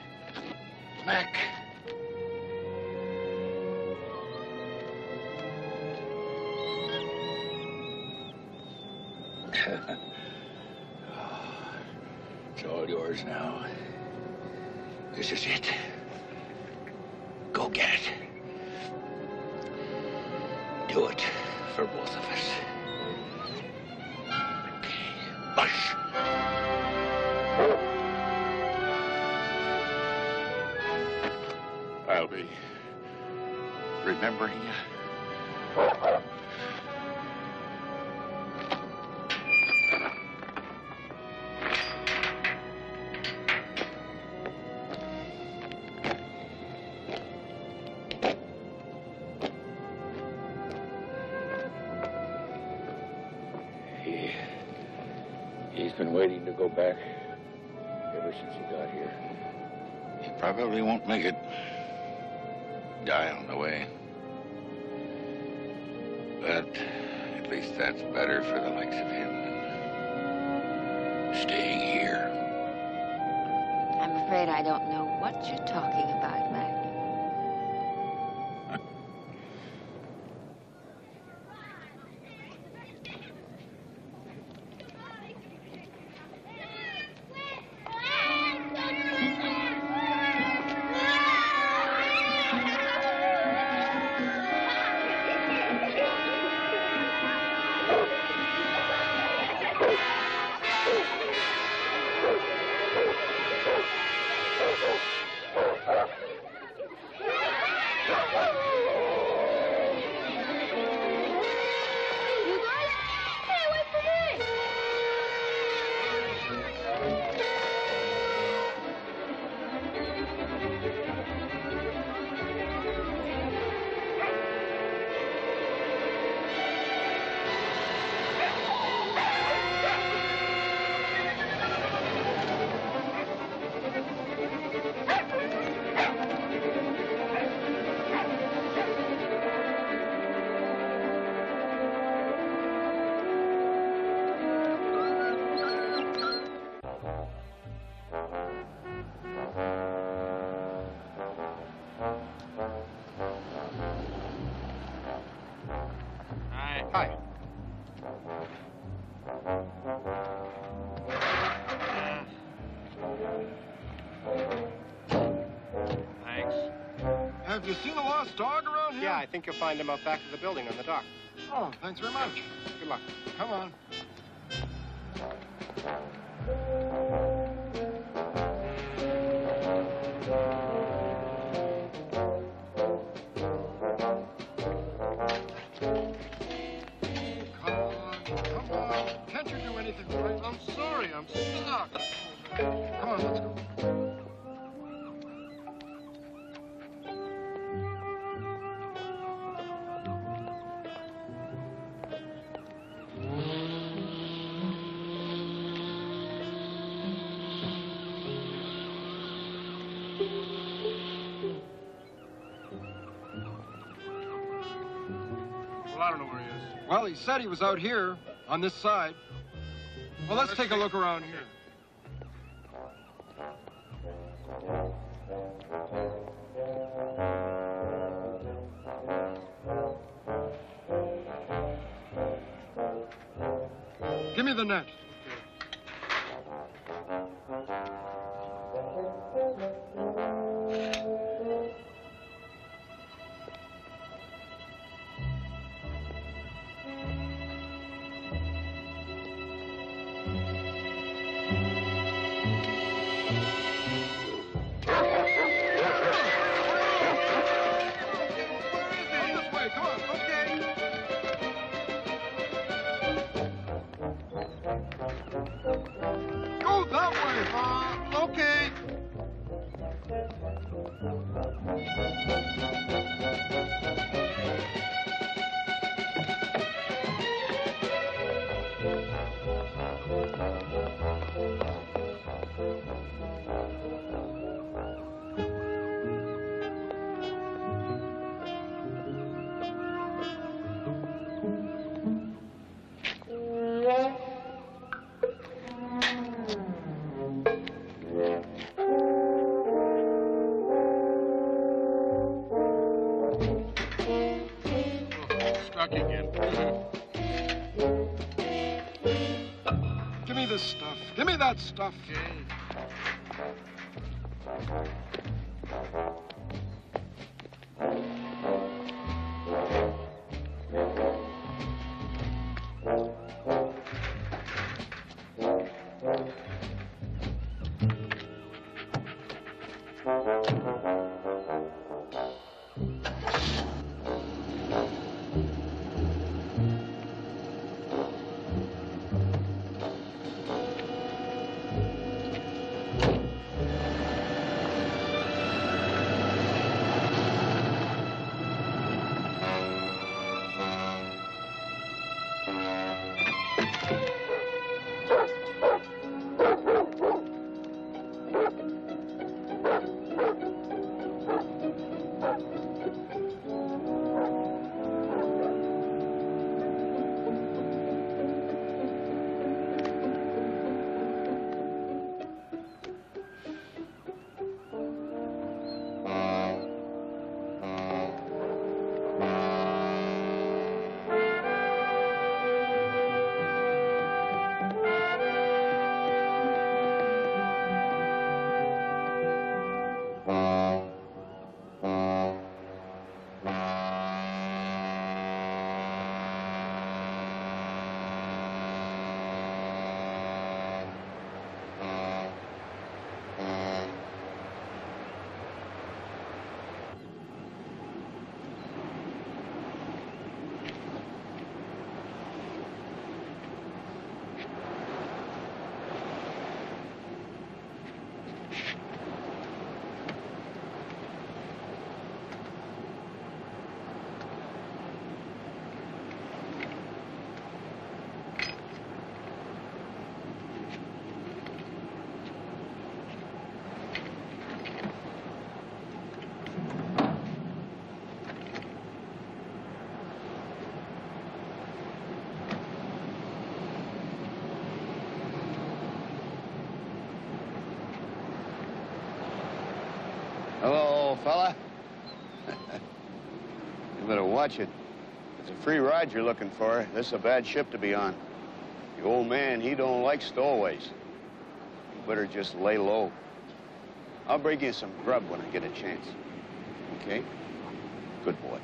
Mac. It's all yours now. This is it. Go get it. Do it for both of us. Okay. Hush. I'll be remembering you. He's been waiting to go back ever since he got here. He probably won't make it. Die on the way. But at least that's better for the likes of him than staying here. I'm afraid I don't know what you're talking about, Mac. Hi. Thanks. Have you seen a lost dog around here? Yeah, I think you'll find him out back of the building on the dock. Oh, thanks very much. Good luck. Come on. Come on. Can't you do anything right? I'm sorry. I'm stuck. Come on, let's go. Well, I don't know where he is. Well, he said he was out here, on this side. Well, let's take a look around here. Give me the net. Go that way. Okay. Stuck again. Give me this stuff. Give me that stuff. Hello, fella. You better watch it. If it's a free ride you're looking for, this is a bad ship to be on. The old man, he don't like stowaways. You better just lay low. I'll bring you some grub when I get a chance. Okay? Good boy.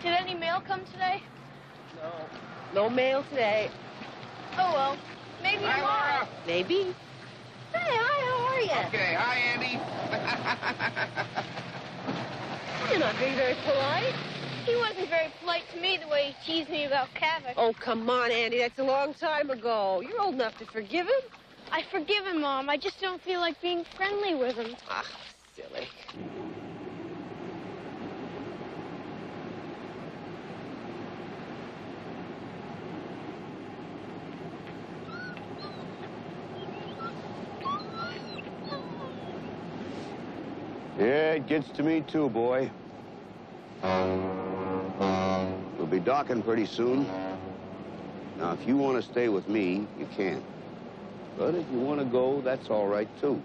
Did any mail come today? No mail today. Oh, well. Maybe Hi, tomorrow. Laura. Maybe. Hey, hi, how are you? Okay, hi, Andy. You're not being very polite. He wasn't very polite to me the way he teased me about Kavik. Oh, come on, Andy. That's a long time ago. You're old enough to forgive him. I forgive him, Mom. I just don't feel like being friendly with him. Ah, silly. Yeah, it gets to me too, boy. We'll be docking pretty soon. Now, if you want to stay with me, you can. But if you want to go, that's all right, too.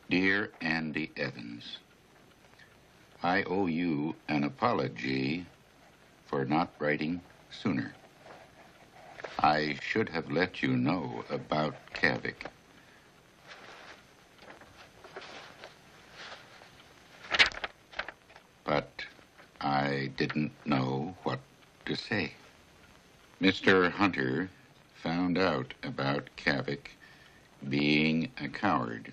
Dear Andy Evans, I owe you an apology for not writing sooner. I should have let you know about Kavik. But I didn't know what to say. Mr. Hunter found out about Kavik being a coward.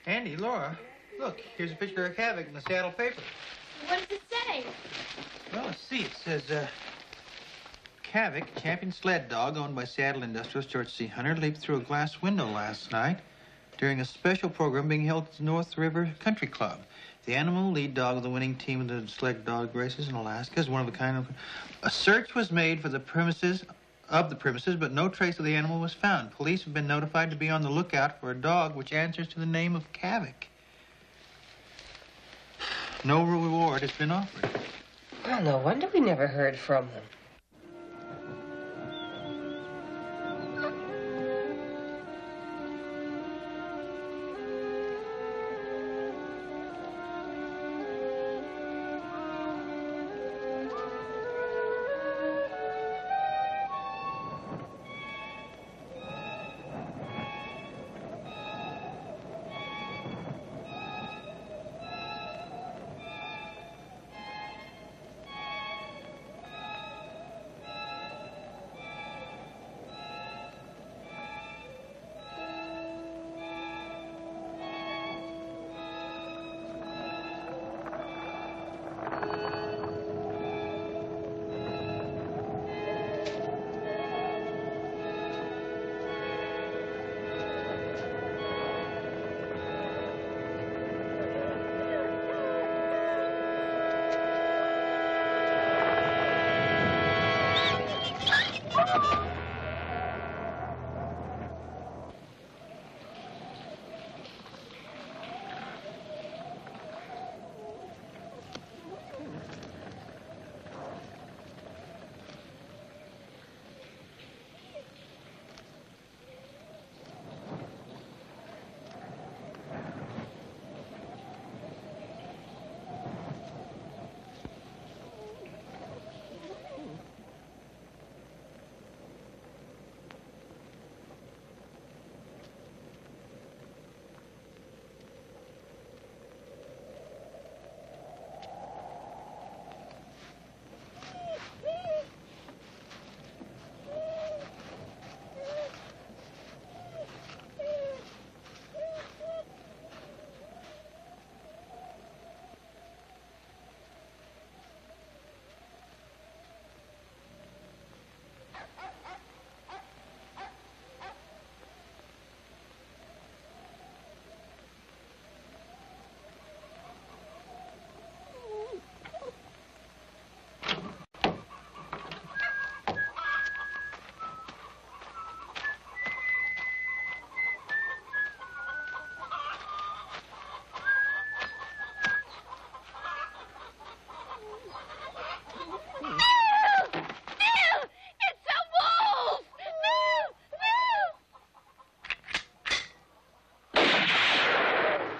Andy, Laura, look, here's a picture of Kavik in the Seattle paper. What does it say? Well, let's see. It says, Kavik, champion sled dog owned by Seattle industrialist George C. Hunter, leaped through a glass window last night during a special program being held at the North River Country Club. The animal, lead dog of the winning team of the sled dog races in Alaska, is one of a kind of... A search was made for the premises, but no trace of the animal was found. Police have been notified to be on the lookout for a dog which answers to the name of Kavik. No reward has been offered. Well, no wonder we never heard from them.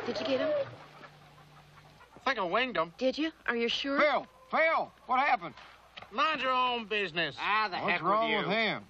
Did you get him? I think I winged him. Did you? Are you sure? Phil, what happened? Mind your own business. Ah, the What's heck wrong with you. with him?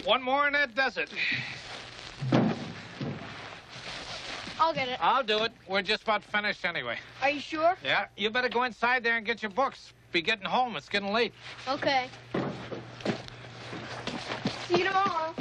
One more and that does it. I'll get it. I'll do it. We're just about finished anyway. Are you sure? Yeah, you better go inside there and get your books. Be getting home. It's getting late. Okay. See you tomorrow.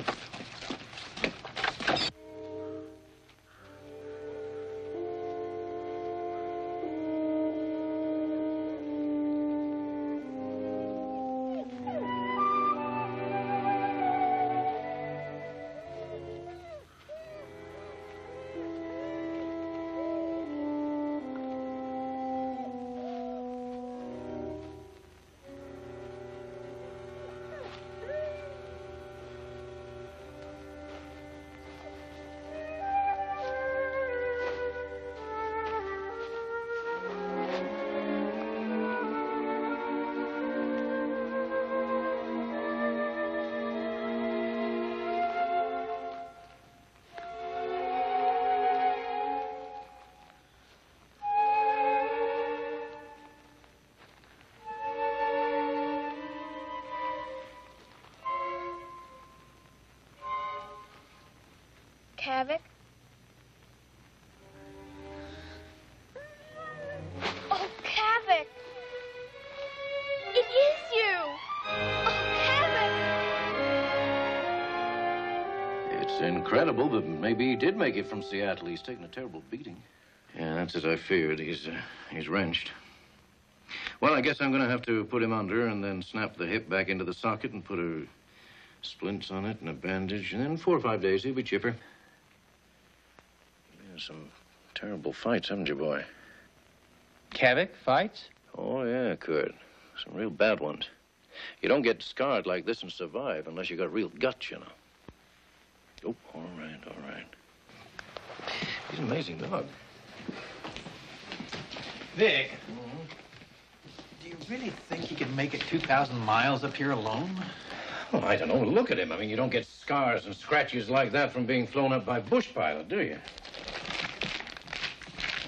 Kavik? Oh, Kavik! It is you! Oh, Kavik! It's incredible, but maybe he did make it from Seattle. He's taken a terrible beating. Yeah, that's as I feared. He's wrenched. Well, I guess I'm going to have to put him under and then snap the hip back into the socket and put a splints on it and a bandage. And then 4 or 5 days, he'll be chipper. Yeah, some terrible fights, haven't you, boy? Kavik, fights? Oh, yeah, Kurt. Some real bad ones. You don't get scarred like this and survive unless you got real guts, you know. Oh, all right, all right. He's an amazing dog. Vic, do you really think he can make it 2,000 miles up here alone? Oh, I don't know. Look at him. I mean, you don't get scars and scratches like that from being flown up by bush pilot, do you?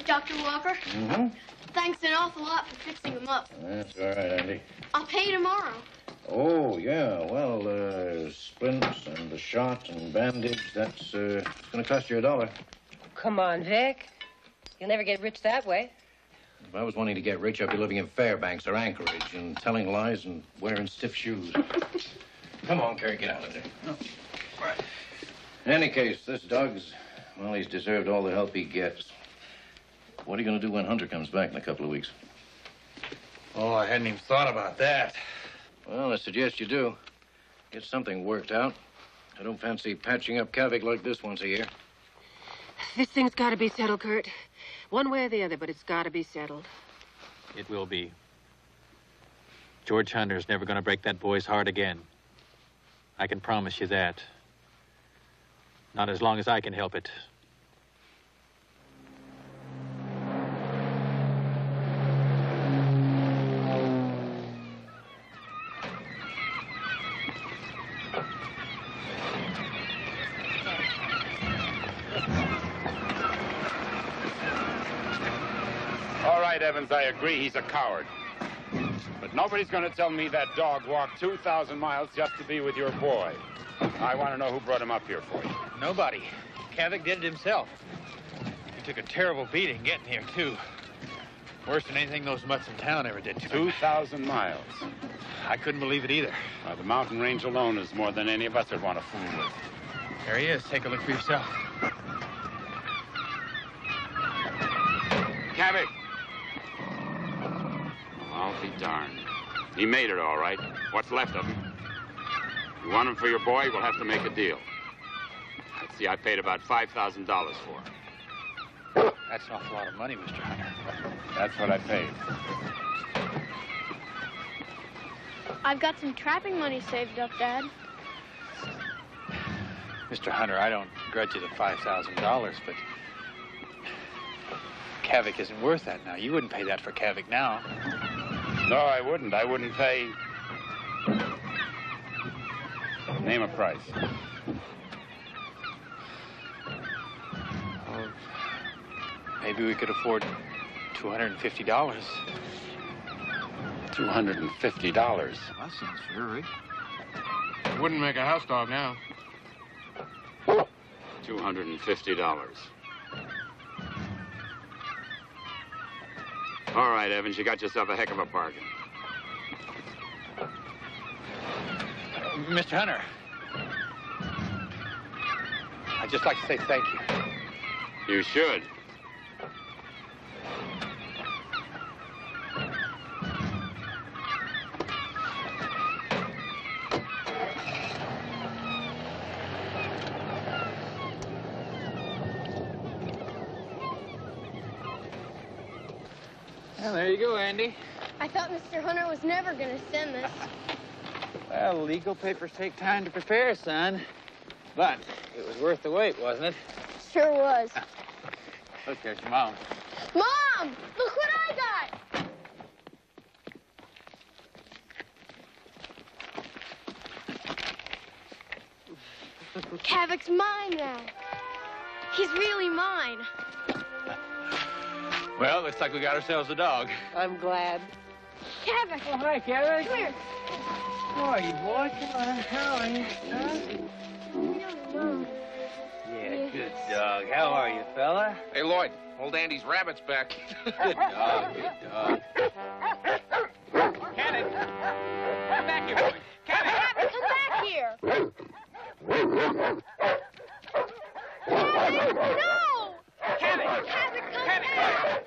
Dr. Walker? Mm-hmm. Thanks an awful lot for fixing him up. That's all right, Andy. I'll pay you tomorrow. Oh, yeah. Well, splints and the shot and bandage, that's it's going to cost you $1. Come on, Vic. You'll never get rich that way. If I was wanting to get rich, I'd be living in Fairbanks or Anchorage and telling lies and wearing stiff shoes. Come on, Kurt, get out of there. Oh. Right. In any case, this dog's, well, he's deserved all the help he gets. What are you going to do when Hunter comes back in a couple of weeks? Oh, I hadn't even thought about that. Well, I suggest you do. Get something worked out. I don't fancy patching up Kavik like this once a year. This thing's got to be settled, Kurt. One way or the other, but it's got to be settled. It will be. George Hunter's never going to break that boy's heart again. I can promise you that. Not as long as I can help it. Evans, I agree he's a coward. But nobody's going to tell me that dog walked 2,000 miles just to be with your boy. I want to know who brought him up here for you. Nobody. Kavik did it himself. He took a terrible beating getting here, too. Worse than anything those mutts in town ever did to him. 2,000 miles. I couldn't believe it either. Well, the mountain range alone is more than any of us would want to fool with. There he is. Take a look for yourself. Kavik! I'll be darned. He made it all right. What's left of him? You want him for your boy, we'll have to make a deal. Let's see, I paid about $5,000 for him. That's an awful lot of money, Mr. Hunter. That's what I paid. I've got some trapping money saved up, Dad. Mr. Hunter, I don't grudge you the $5,000, but Kavik isn't worth that now. You wouldn't pay that for Kavik now. No, I wouldn't. I wouldn't pay... Name a price. Well, maybe we could afford $250. $250? That sounds fair, right? Wouldn't make a house dog now. $250. All right, Evans, you got yourself a heck of a bargain. Mr. Hunter, I'd just like to say thank you. You should. Well, there you go, Andy. I thought Mr. Hunter was never going to send this. Well, legal papers take time to prepare, son. But it was worth the wait, wasn't it? Sure was. Look, there's your mom. Mom, look what I got. Kavik's mine now. He's really mine. Well, looks like we got ourselves a dog. I'm glad. Kavik. Oh, hi, Kavik. Come here. How are you, boy? Come on. How are you? Huh? Yeah, good dog. How are you, fella? Hey, Lloyd, old Andy's rabbit's back. Good dog, good dog. Kavik! Come back here, boy. Kavik! Kavik, come back here. Kavik, no! Kavik! Kavik, come Kavik! back.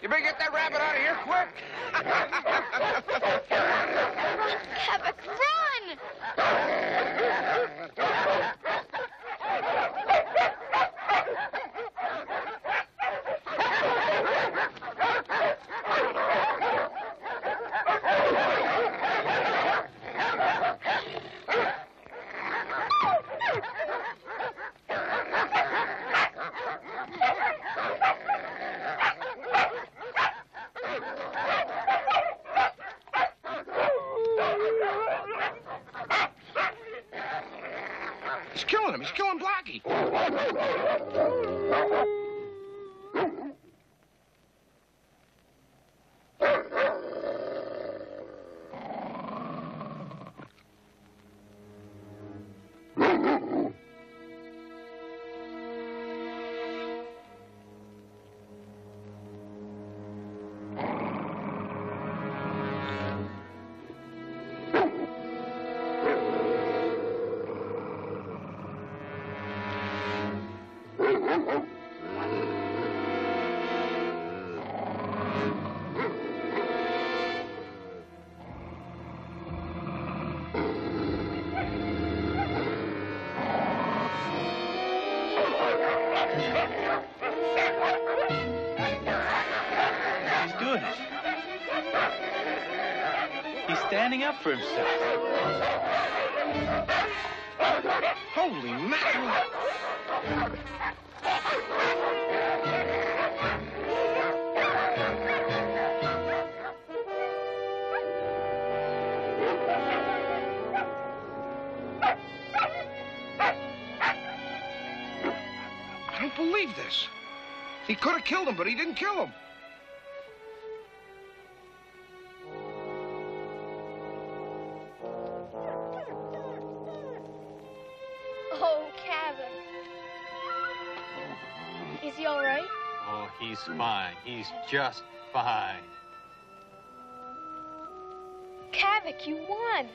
You better get that rabbit out of here quick. Kavik, run! He's killing him. He's killing Blackie. He's doing it. He's standing up for himself. Holy mackerel. I don't believe this. He could have killed him, but he didn't kill him. Oh, Kavik. Is he all right? Oh, he's fine. He's just fine. Kavik, you won.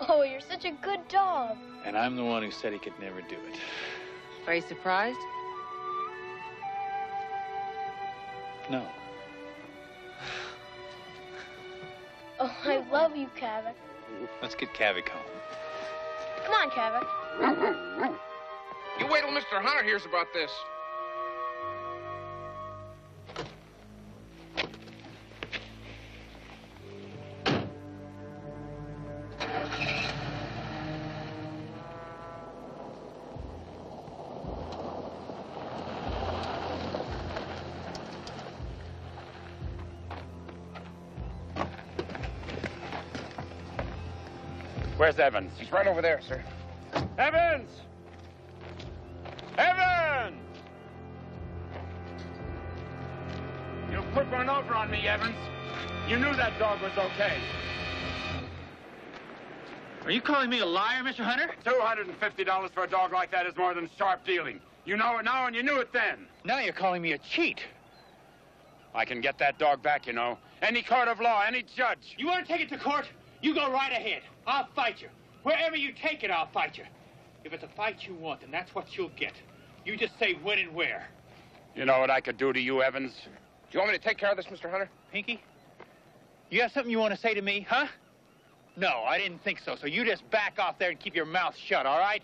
Oh, you're such a good dog. And I'm the one who said he could never do it. Are you surprised? No. Oh, I love you, Kavik. Let's get Kavik home. Come on, Kavik. You wait till Mr. Hunter hears about this. Where's Evans? He's right over there, sir. Evans! Evans! You put one over on me, Evans. You knew that dog was okay. Are you calling me a liar, Mr. Hunter? $250 for a dog like that is more than sharp dealing. You know it now and you knew it then. Now you're calling me a cheat. I can get that dog back, you know. Any court of law, any judge. You want to take it to court? You go right ahead. I'll fight you. Wherever you take it, I'll fight you. If it's a fight you want, then that's what you'll get. You just say when and where. You know what I could do to you, Evans? Do you want me to take care of this, Mr. Hunter? Pinky, you have something you want to say to me, huh? No, I didn't think so. So you just back off there and keep your mouth shut, all right?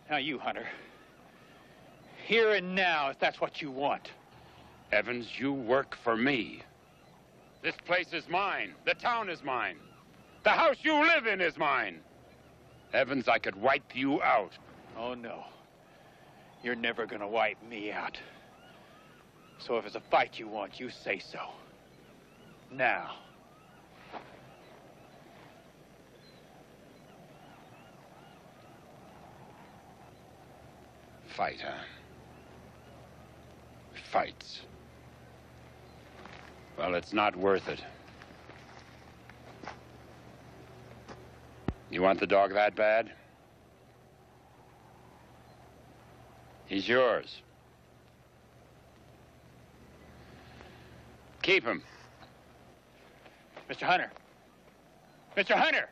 Now you, Hunter. Here and now, if that's what you want. Evans, you work for me. This place is mine. The town is mine. The house you live in is mine. Evans, I could wipe you out. Oh, no. You're never gonna wipe me out. So if it's a fight you want, you say so. Now. Fight, huh? Fights. Well, it's not worth it. You want the dog that bad? He's yours. Keep him. Mr. Hunter. Mr. Hunter!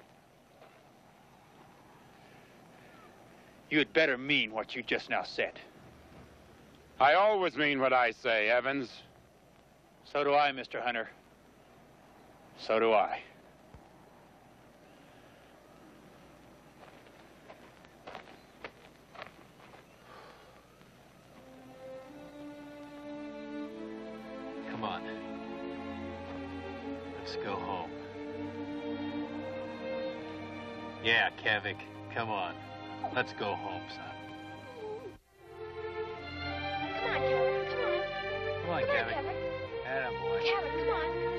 You had better mean what you just now said. I always mean what I say, Evans. So do I, Mr. Hunter. So do I. Come on. Let's go home. Yeah, Kavik, come on. Let's go home, son. Come on, Kavik, come on. Come on, Come on, Kavik. Kavik. Attaboy. Kavik, come on.